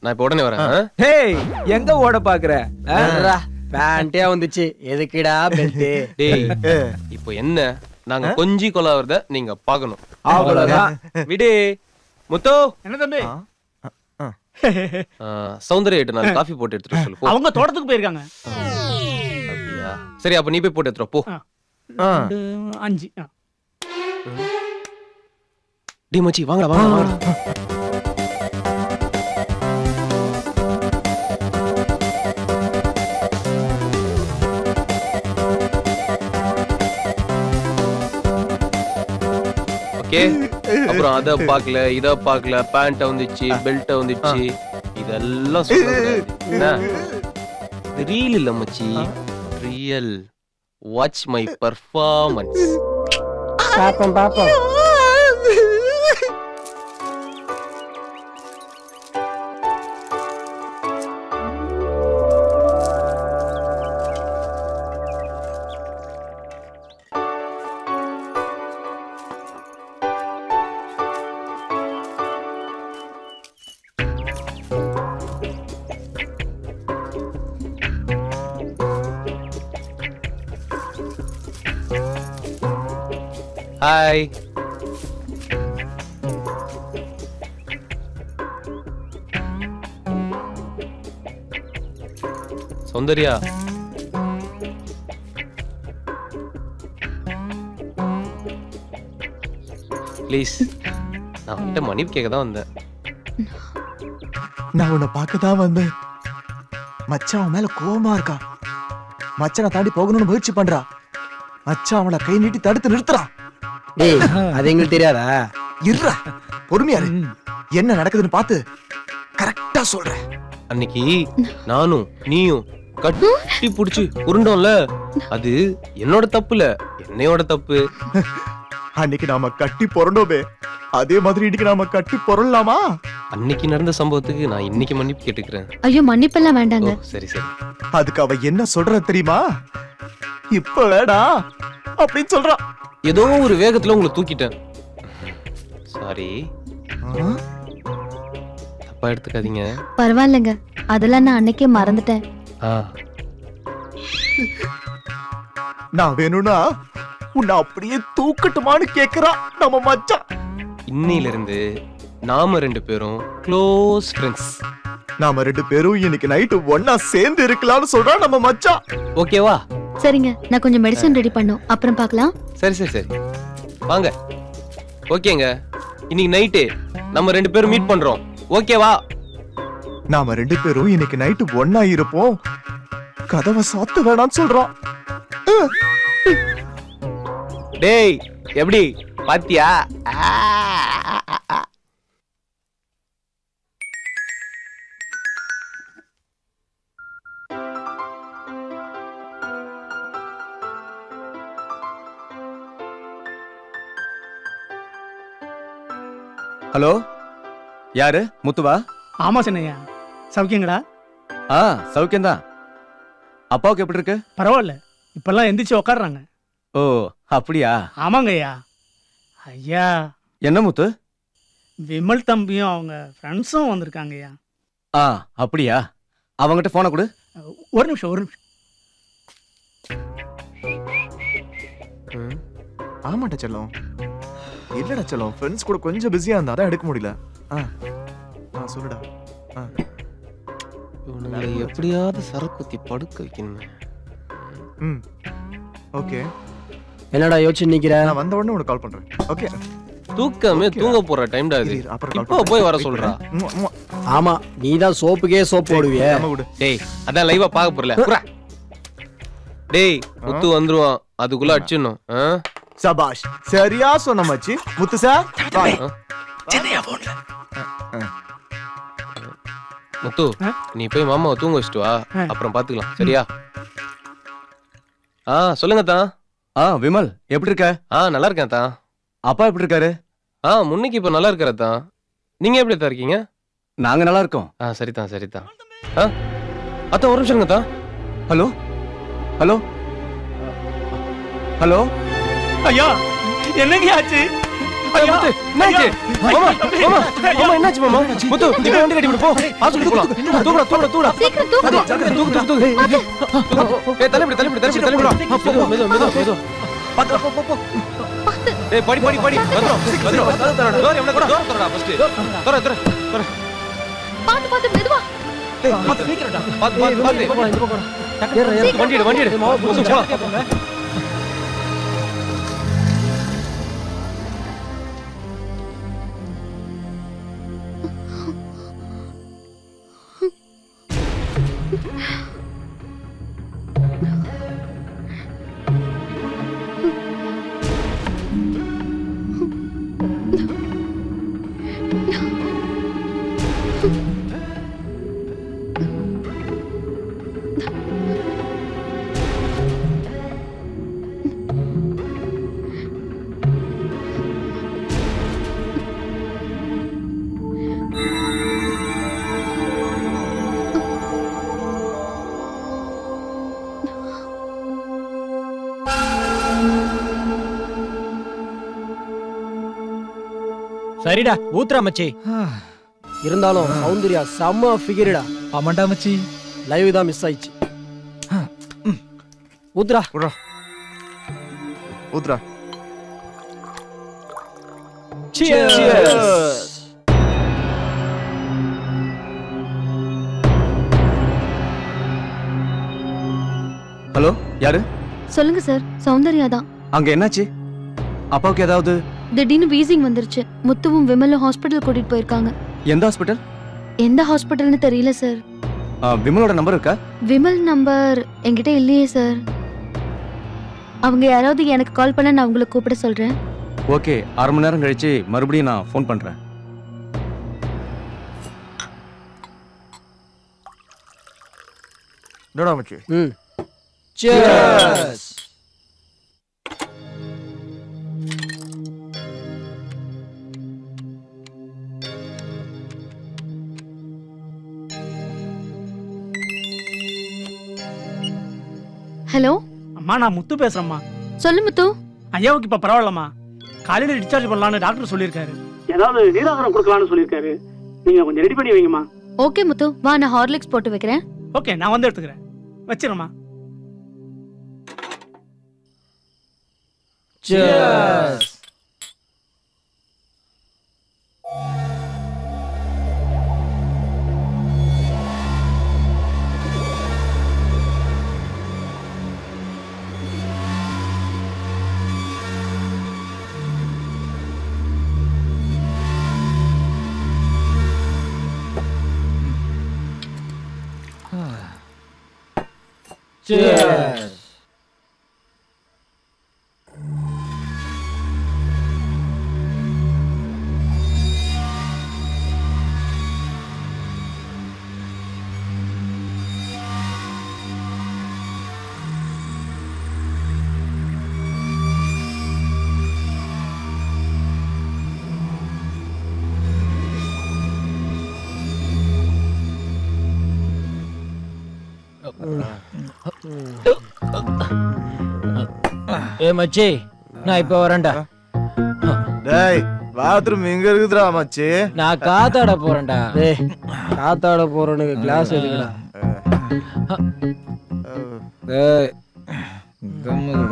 நான் இப்ப உடனே வரேன். ஹேய் எங்க ஓட பாக்குற? பேண்டே வந்துச்சு, எதுக்குடா பெல்ட்? டேய் இப்போ என்ன, நாங்க கொஞ்சி கொலாவறத நீங்க பார்க்கணும். அவ்வளவுதான். விடு முத்து. என்ன தம்பி? சௌந்தர்யா 4 காஃபி போட்டு எடுத்துட்டு சொல்லு போ. அவங்க தோட்டத்துக்கு போயிருக்காங்க. அப்படியா? சரி அப்ப நீ போய் போட்டு எடுத்துரு போ. 5. டேய் மச்சி வாங்கடா வாங்கடா. ஓகே அப்புறம் அத பார்க்கல இத பார்க்கல பேண்ட் வந்துச்சு பெல்ட் வந்துச்சு இதெல்லாம் சொல்லுங்க. இது ரீல் இல்ல மச்சி ரியல். Watch my performance. பாப்போம் பாப்போம். ஹாய். சௌந்தர்யா ப்ளீஸ் நான் உன்கிட்ட மன்னிப்பு கேட்க தான் வந்தேன். நான் உன்னை பார்க்க தான் வந்தேன். மச்சான் அவன் மேல கோவமா இருக்கா. மச்சானை தாண்டி போகணும்னு முயற்சி பண்றா. மச்சான் அவளை கை நீட்டி தடுத்து நிறுத்துறான். டேய் அது எங்களுக்கு தெரியாதா? இருடா பொறுமையா இரு. என்ன நடக்குதுன்னு பார்த்து கரெக்டா சொல்றேன். அன்னைக்கு நானும் நீயும் கட்டி புடிச்சு உருண்டோம்ல அது என்னோட தப்புல என்னையோட தப்பு. அன்னைக்கு நாம கட்டி பொறண்டோமே அதே மாதிரி இன்னைக்கு நாம கட்டி பொறலாமா? அன்னைக்கு நடந்த சம்பவத்துக்கு நான் இன்னைக்கு மன்னிப்பு கேட்டுக்கிறேன். ஐயோ மன்னிப்பெல்லாம் வேண்டாங்க. சரி சரி. அதுக்கு அவ என்ன சொல்ற தெரியுமா? இப்ப வேடா அப்படின்னு சொல்றா. ஏதோ ஒரு வேகத்துல உங்களை தூக்கிட்டேன். சாரி. தப்பா எடுத்துக்காதீங்க. பரவாயில்லைங்க அதெல்லாம் நான் அன்னைக்கே மறந்துட்டேன். நான் வேணும்னா உன்னை அப்படியே தூக்கட்டுமான்னு கேக்குறா நம்ம மச்சான். இன்னையில இருந்து நாம 2 பேரும் க்ளோஸ் ஃப்ரெண்ட்ஸ். நாம 2 பேரும் இன்னைக்கு நைட்டு ஒண்ணா சேர்ந்து இருக்கலாம்னு சொல்றா நம்ம மச்சான். ஓகேவா? சரிங்க நான் கொஞ்சம் மெடிசன் ரெடி பண்ணோம் அப்புறம் பார்க்கலாம். சரி சரி சரி வாங்க. ஓகேங்க இன்னைக்கு நைட்டு நம்ம 2 பேரும் மீட் பண்றோம். ஓகேவா? நாம 2 பேரும் இன்னைக்கு நைட்டு ஒண்ணா இருப்போம். கதவை சாத்த வேணாம்னு சொல்றோம். டேய் எப்படி பாத்தியா? ஹலோ யாரு? முத்துவா? ஆமா சின்னையா. சௌக்கியங்களா? சௌக்கியம்தான். அப்பாவுக்கு எப்படி இருக்கு? பரவாயில்ல இப்பெல்லாம் எந்திரிச்சு உட்காடுறாங்க. ஓ அப்படியா? ஆமாங்க ஐயா. ஐயா என்ன முத்து? விமல் தம்பியும் அவங்க ஃப்ரெண்ட்ஸும் வந்திருக்காங்க ஐயா. அப்படியா? அவங்ககிட்ட போனை கொடு. ஒரு நிமிஷம். ஆமாட்ட செல்லம். இல்லடா செல்லம் ஃப்ரெண்ட்ஸ் கூட கொஞ்சம் பிஸியா இருந்தா அதான் எடுக்க முடியல. சொல்லுடா. இவனுங்களை எப்படியாவது சரக்குத்தி படுக்க வைக்கணுமே. ஓகே என்னடா யோசிச்சு நிக்கிற? நான் வந்த உடனே உனக்கு கால் பண்றேன். ஓகே தூக்கமே தூங்க போற டைம்டா இது. இப்போ போய் வர சொல்றா. ஆமா நீதான் சோப்புக்கே சோப்பு போடுவியே. டேய் அதான் லைவா பாக்க போறல. டேய் முத்து வந்துருவான் அதுக்குள்ள அடிச்சிடணும். சபாஷ் சரியா சொன்ன மச்சி. முத்து சார் சென்னையா போன்ல. முத்து நீ போய் மாமாவை தூங்க வச்சிட்டு வா அப்புறம் பாத்துக்கலாம் சரியா? சொல்லுங்க தான். விமல் எப்படி இருக்க? நல்லா இருக்கேன் தான். அப்பா எப்படி இருக்காரு? முன்னைக்கு இப்ப நல்லா இருக்காரு தான். நீங்க எப்படி தான் இருக்கீங்க? நாங்க நல்லா இருக்கோம். சரிதான் சரிதான். அதான் ஒரு நிமிஷம் தான். ஹலோ ஹலோ ஹலோ ஐயா என்னங்க ஆச்சு? என்னாச்சு மாமா? முத்து நீ வண்டி கட்டி போ. ஹாஸ்பிடல் போலாம். தூக்குடா தூக்குடா. சீக்கிரம் தூக்கு. தூக்கு. தள்ளி மெது. போ. ஏய் படி. வந்துரும். டோர் எவ்வளவு டோர் தரடா ஃபர்ஸ்ட். தர. பாத்து பாத்து மெதுவா. சீக்கிரம்டா. பாத்து வண்டி எடு. சரிடா ஊத்ரா மச்சி. இருந்தாலும் சௌந்தர்யா செம்ம ஃபிகர்டா. ஆமாண்டா மச்சி. லைவ் தான் மிஸ் ஆயிடுச்சு. ஊத்ரா ஊத்ரா. Cheers. ஹலோ, யாரு? சொல்லுங்க சார், சௌந்தர்யா தான். அங்க என்னாச்சு? அப்பாவுக்கு ஏதாவது? திடீர்னு வீசிங் வந்துருச்சு. முத்துவும் விமலும் ஹாஸ்பிட்டல் கூட்டிட்டு போயிருக்காங்க. எந்த ஹாஸ்பிட்டல்? எந்த ஹாஸ்பிட்டல்னு தெரியல சார். விமலோட நம்பர் இருக்கா? விமல் நம்பர் என்கிட்ட இல்லையே சார். அவங்க யாராவது எனக்கு கால் பண்ண நான் உங்களுக்கு கூப்பிட சொல்றேன். ஓகே, அரை மணி நேரம் கழிச்சு மறுபடியும் நான் ஃபோன் பண்றேன். என்னடா மச்சி? Cheers. ஹலோ அம்மா, நான் முத்து பேசுறேம்மா. சொல்லு முத்து. ஐயாவுக்கு இப்ப பரவாயில்லம்மா. காலையில டிஸ்சார்ஜ் பண்ணலாம்னு டாக்டர் சொல்லியிருக்காரு. ஏதாவது நீராகாரம் கொடுக்கலாம்னு சொல்லியிருக்காரு. நீங்க கொஞ்சம் ரெடி பண்ணி வைங்கம்மா. ஓகே முத்து, வா நான் ஹார்லிக்ஸ் போட்டு வைக்கிறேன். ஓகே, நான் வந்து எடுத்துக்கிறேன். வச்சிரம்மா. Cheers. Cheers. ஏ மச்சி, நான் இப்ப வரேன்டா. டேய், பாத்ரூம் எங்க இருக்குதுடா மச்சி? நான் காத்தாட போறேன்டா. டேய், காத்தாட போறனுக்கு கிளாஸ் எடுக்கடா. டேய், கம்முனு.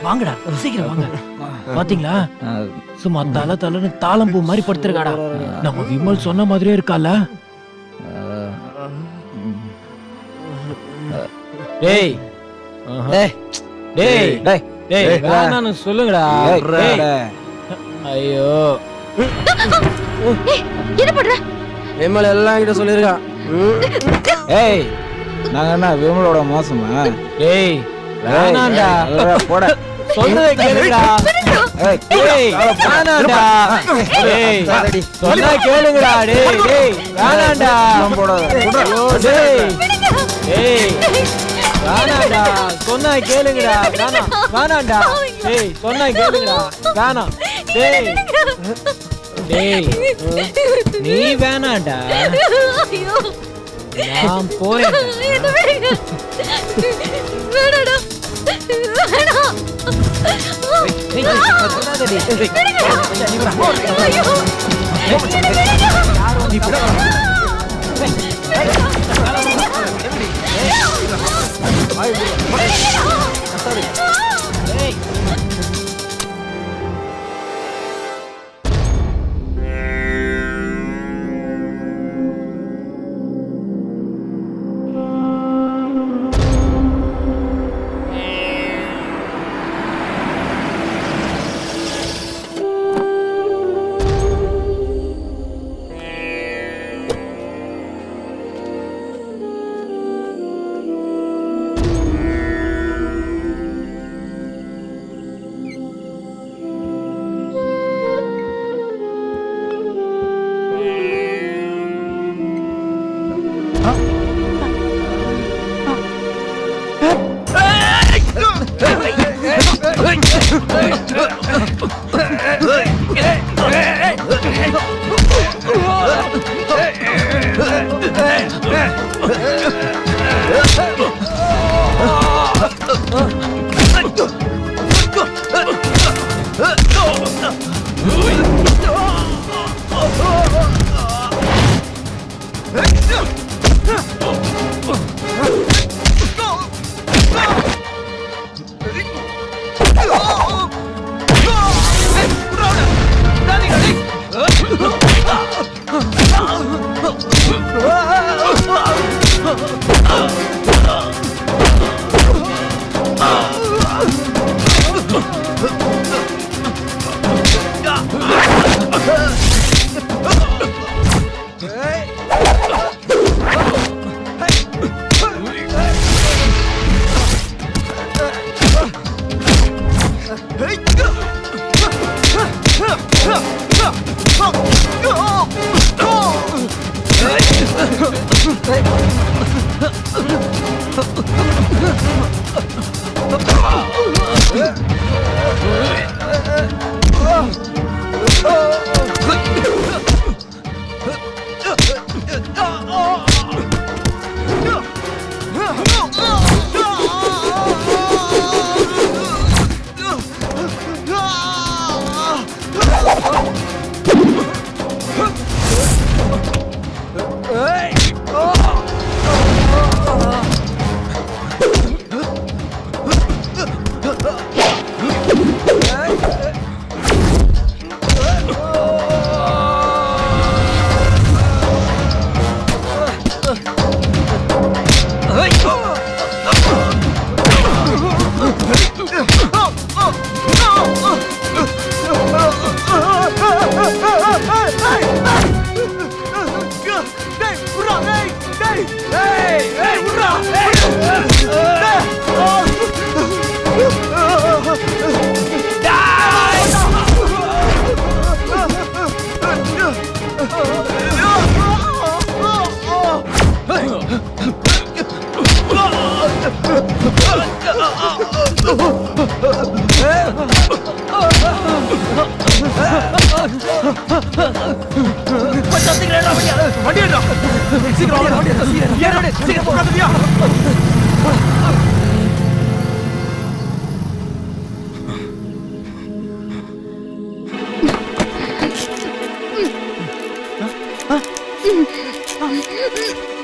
வாங்கடா, சீக்கிரம் வாங்க. பாத்தீங்களா, சும்மா தலன்னு தாளம்பூ மாதிரி படுத்திருக்காடா. நம்ம விமல் சொன்ன மாதிரியே இருக்கால. டேய், டேய் டேய் டேய் வேணான்னு சொல்லுங்கடா. ஐயோ என்ன பண்ற? விமல் எல்லாம் கிட்ட சொல்லிருக்கான். ஏய் நாங்க என்ன விமலோட மோசமா? டேய் வேணாண்டா போட. சொல்றதை கேளுங்கடா. டேய் வேணாண்டா. டேய் சொன்னா கேளுங்கடா. டேய் டேய் வேணாண்டா. டேய் டேய் வேணாண்டா. சொன்னா கேளுங்கடா. வேணாண்டா. டேய் சொன்னா கேளுங்கடா. வேணாம். டேய் டேய் நீ வேணாண்டா. நான் போறேன். வேணாடா வேணாம்.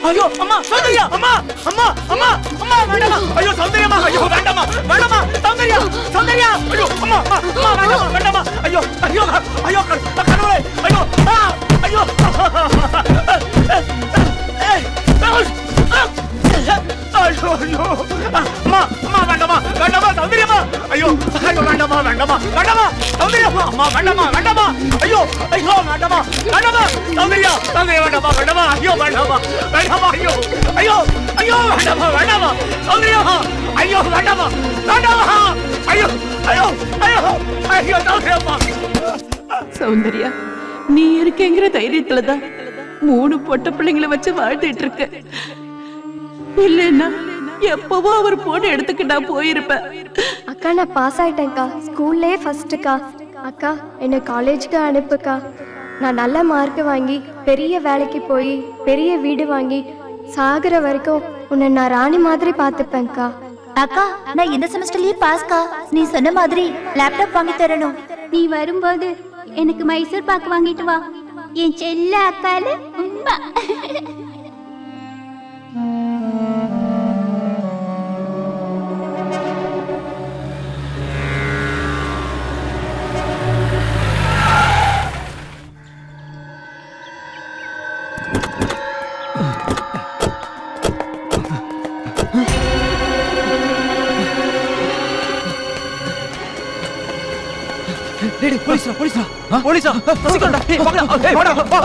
ஐயோ அம்மா சௌந்தர்யா அம்மா அம்மா அம்மா அம்மா வேண்டாமா ஐயோ சௌந்தர்யா ஐயோ வேண்டாமா வேண்டாமா சௌந்தர்யா சௌந்தர்யா ஐயோ அம்மா அம்மா வேண்டாமா வேண்டாமா ஐயோ ஐயோ ஐயோ கடவுளே ஐயோ ஐயோ ஐயோ ஐயோ அம்மா அம்மா வேண்டாமா வேண்டாமா சௌந்தர்யா ஐயோ ஐயோ வேண்டாமா வேண்டாமா வேண்டாமா சௌந்தர்யா அம்மா வேண்டாமா வேண்டாமா ஐயோ ஐயோ வேண்டாமா வேண்டாமா சௌந்தர்யா சௌந்தர்யா வேண்டாமா வேண்டாமா ஐயோ வேண்டாமா வேண்டாமா ஐயோ ஐயோ ஐயோ வேண்டாமா வேண்டாமா சௌந்தர்யா ஐயோ வேண்டாமா வேண்டாமா ஐயோ ஐயோ ஐயோ ஐயோ சௌந்தர்யா சௌந்தர்யா நீ இருக்கேங்கிற தைரியத்துலதான் 3 பொட்ட பிள்ளைங்களை வச்சு வாழ்ந்துட்டு இருக்க. இல்லன்னா எப்பவோ அவர் போன இடத்துக்கு நான் போயிருப்பேன். அக்கா நான் பாஸ் ஆயிட்டேன்க்கா. ஸ்கூல்லே ஃபர்ஸ்ட்டுக்கா. அக்கா என்னை காலேஜுக்கு அனுப்புக்கா. நான் நல்ல மார்க் வாங்கி பெரிய வேலைக்கு போய் பெரிய வீடு வாங்கி சாகுற வரைக்கும் உன்னை நான் ராணி மாதிரி பார்த்துப்பேன்க்கா. அக்கா நான் இந்த செமஸ்டர்லயே பாஸ்கா. நீ சொன்ன மாதிரி லேப்டாப் வாங்கி தரணும். நீ வரும்போது எனக்கு மைசூர் பாக்கு வாங்கிட்டு வா. என் செல்ல அக்கால உண்மை. டேய் போலீஸ்டா போலீஸ்டா போலீஸ்டா சீக்கிரம்டா ஏய் வாங்கடா ஏய் வாடா வா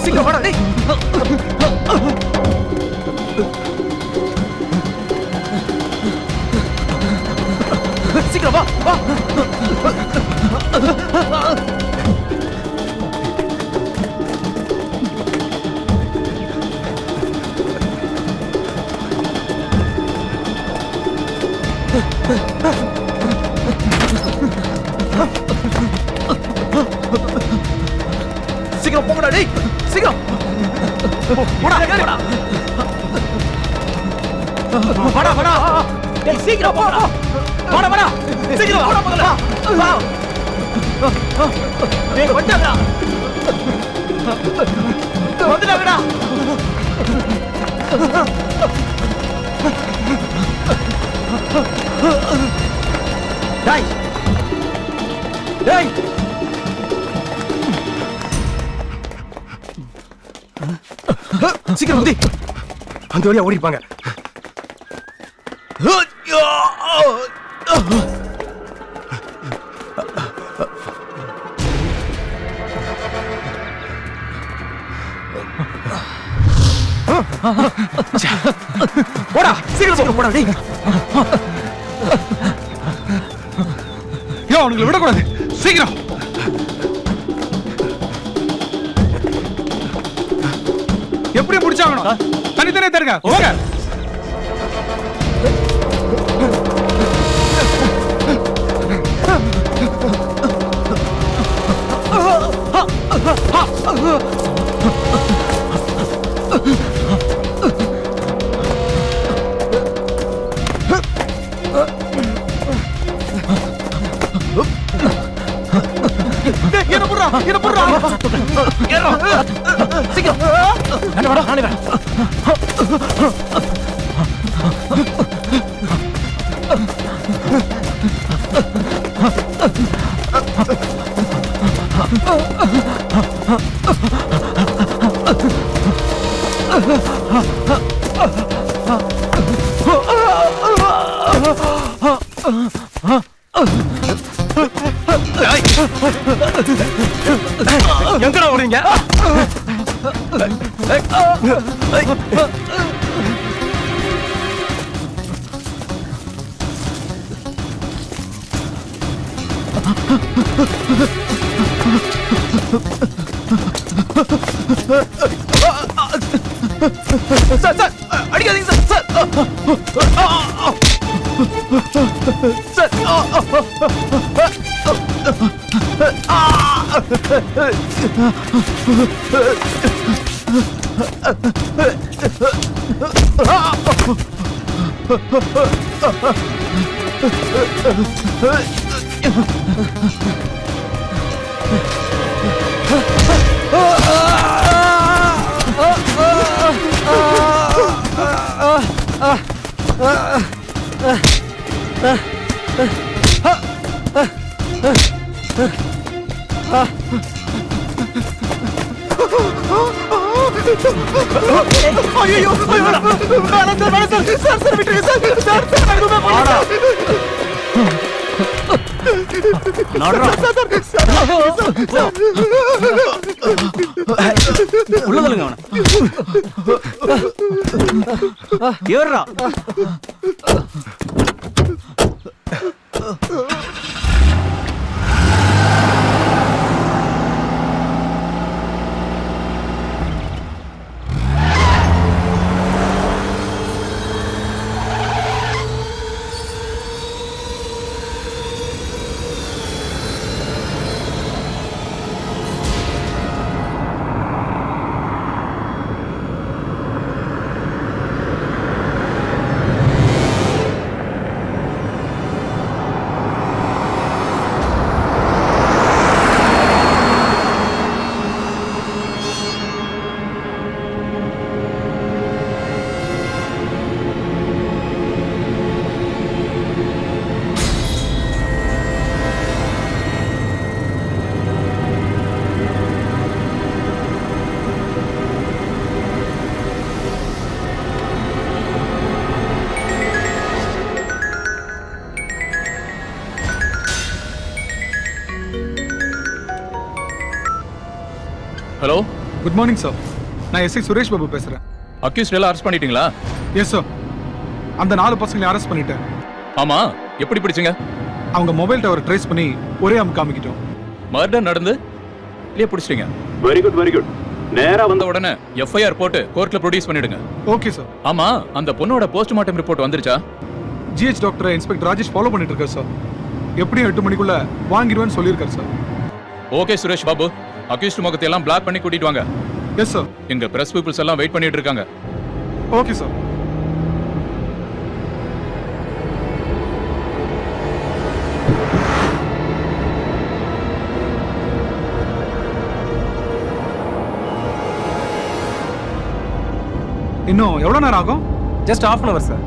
சீக்கிரம் வாடா டேய் சீக்கிரம் வா வா சீக்கிரம் போங்கடா டேய் சீக்கிரம் போடா போடா வாடா வாடா டேய் சீக்கிரம் போடா வாடா வாடா சீக்கிரம் வாடா போங்கடா வா டேய் வந்துடா வந்துடா டேய் டேய் சீக்கிரம் வந்து அந்த வழியா ஓடிப்பாங்க. போடா சீக்கிரம் போடா டேய் அவனுங்களை விடக்கூடாது சீக்கிரம் எப்படி முடிச்சாகணும் தனித்தனியே தருங்க போங்க என்ன போடுறா சீக்கிரம் நானே வரேன் எங்கடா ஓடுறீங்க சார் சார் அடிக்காதீங்க சார் சார் சார் ஐயோ வேணாம் சார் விட்டுருங்க சார் உள்ளதல்லுங்க அவனை ஏறா ஹலோ குட் மார்னிங் சார் நான் எஸ்ஐ சுரேஷ் பாபு பேசுறேன் அக்யூஸ்ட் எல்லாம் அரெஸ்ட் பண்ணிட்டீங்களா எஸ் சார் அந்த 4 பசங்களை அரெஸ்ட் பண்ணிட்டேன் ஆமா எப்படி பிடிச்சீங்க அவங்க மொபைல் டவர் ட்ரேஸ் பண்ணி ஒரே காமிக்கிட்டோம் மர்டர் நடந்து இல்லையே பிடிச்சிட்டீங்க வெரி குட் நேரா வந்த உடனே எஃப்ஐஆர் போட்டு கோர்ட்ல ப்ரொடியூஸ் பண்ணிடுங்க ஓகே சார் ஆமா அந்த பொண்ணோட போஸ்ட்மார்ட்டம் ரிப்போர்ட் வந்துருச்சா GH doctor inspector Rajesh follow பண்ணிட்டு இருக்காரு சார் எப்படியும் 8 மணிக்குள்ள வாங்கிடுவேன்னு சொல்லியிருக்காரு sir okay Suresh Babu accused முகத்தை எல்லாம் பிளாக் பண்ணி கூட்டிட்டு வாங்க எஸ் சார் எங்க பிரஸ் பீப்புள்ஸ் எல்லாம் வெயிட் பண்ணிட்டு இருக்காங்க ஓகே சார் இன்னும் எவ்வளவு நேரம் ஆகும் just half an hour sir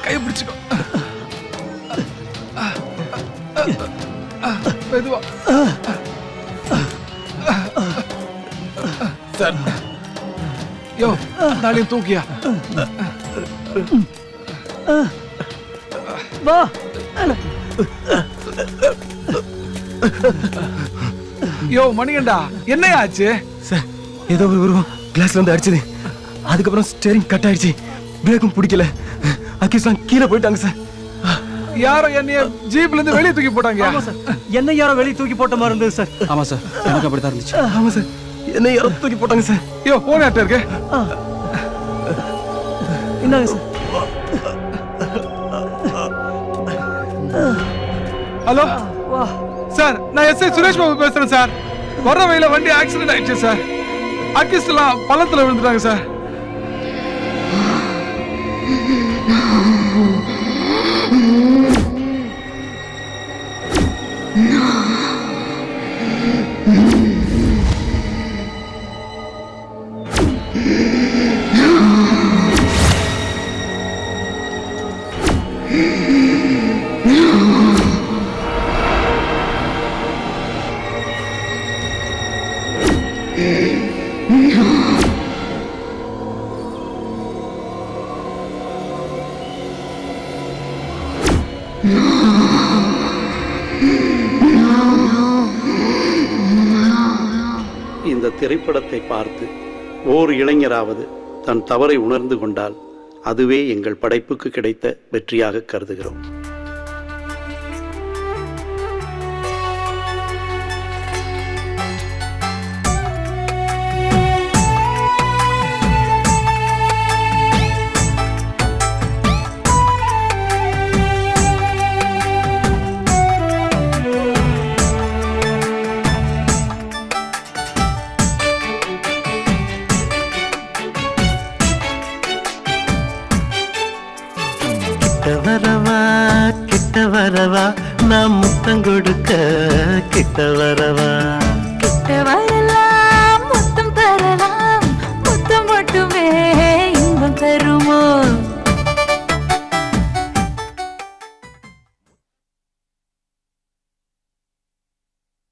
கை பிடிச்சுக்கோ மெதுவா சார் யோ நாளையும் தூக்கியா வா யோ மணிகண்டா என்ன ஆச்சு சார் ஏதோ ஒரு உருவம் கிளாஸ்ல வந்து அடிச்சது அதுக்கப்புறம் ஸ்டீரிங் கட் ஆயிடுச்சு பிரேக்கும் பிடிக்கல அக்கிஸ்லாம் கீழே போயிட்டாங்க சார் யாரோ என்னைய ஜீப்ல இருந்து வெளியே தூக்கி போட்டாங்க ஆமா சார் என்ன யாரோ வெளியே தூக்கி போட்ட மாதிரி இருந்தது சார் ஆமா சார் எனக்கு அப்படிதான் இருந்துச்சு ஆமா சார் என்ன யாரோ தூக்கி போட்டாங்க சார் யோ போன் ஆட்ட இருக்கு இந்தாங்க சார் ஹலோ சார் நான் எஸ்ஐ சுரேஷ் பாபு பேசுறேன் சார் வர்ற வழியில வண்டி ஆக்சிடென்ட் ஆயிடுச்சு சார் அக்கிஸ்லாம் பள்ளத்துல விழுந்துட்டாங்க சார் No. திரைப்படத்தை பார்த்து ஓர் இளைஞராவது தன் தவறை உணர்ந்து கொண்டால் அதுவே எங்கள் படைப்புக்கு கிடைத்த வெற்றியாக கருதுகிறோம். கிட்ட வரவா நான் முத்தம் கொடுக்க கிட்ட வரவா கிட்ட வரலாம் முத்தம் தரலாம் முத்தம் மட்டுமே இன்பம் தருமோ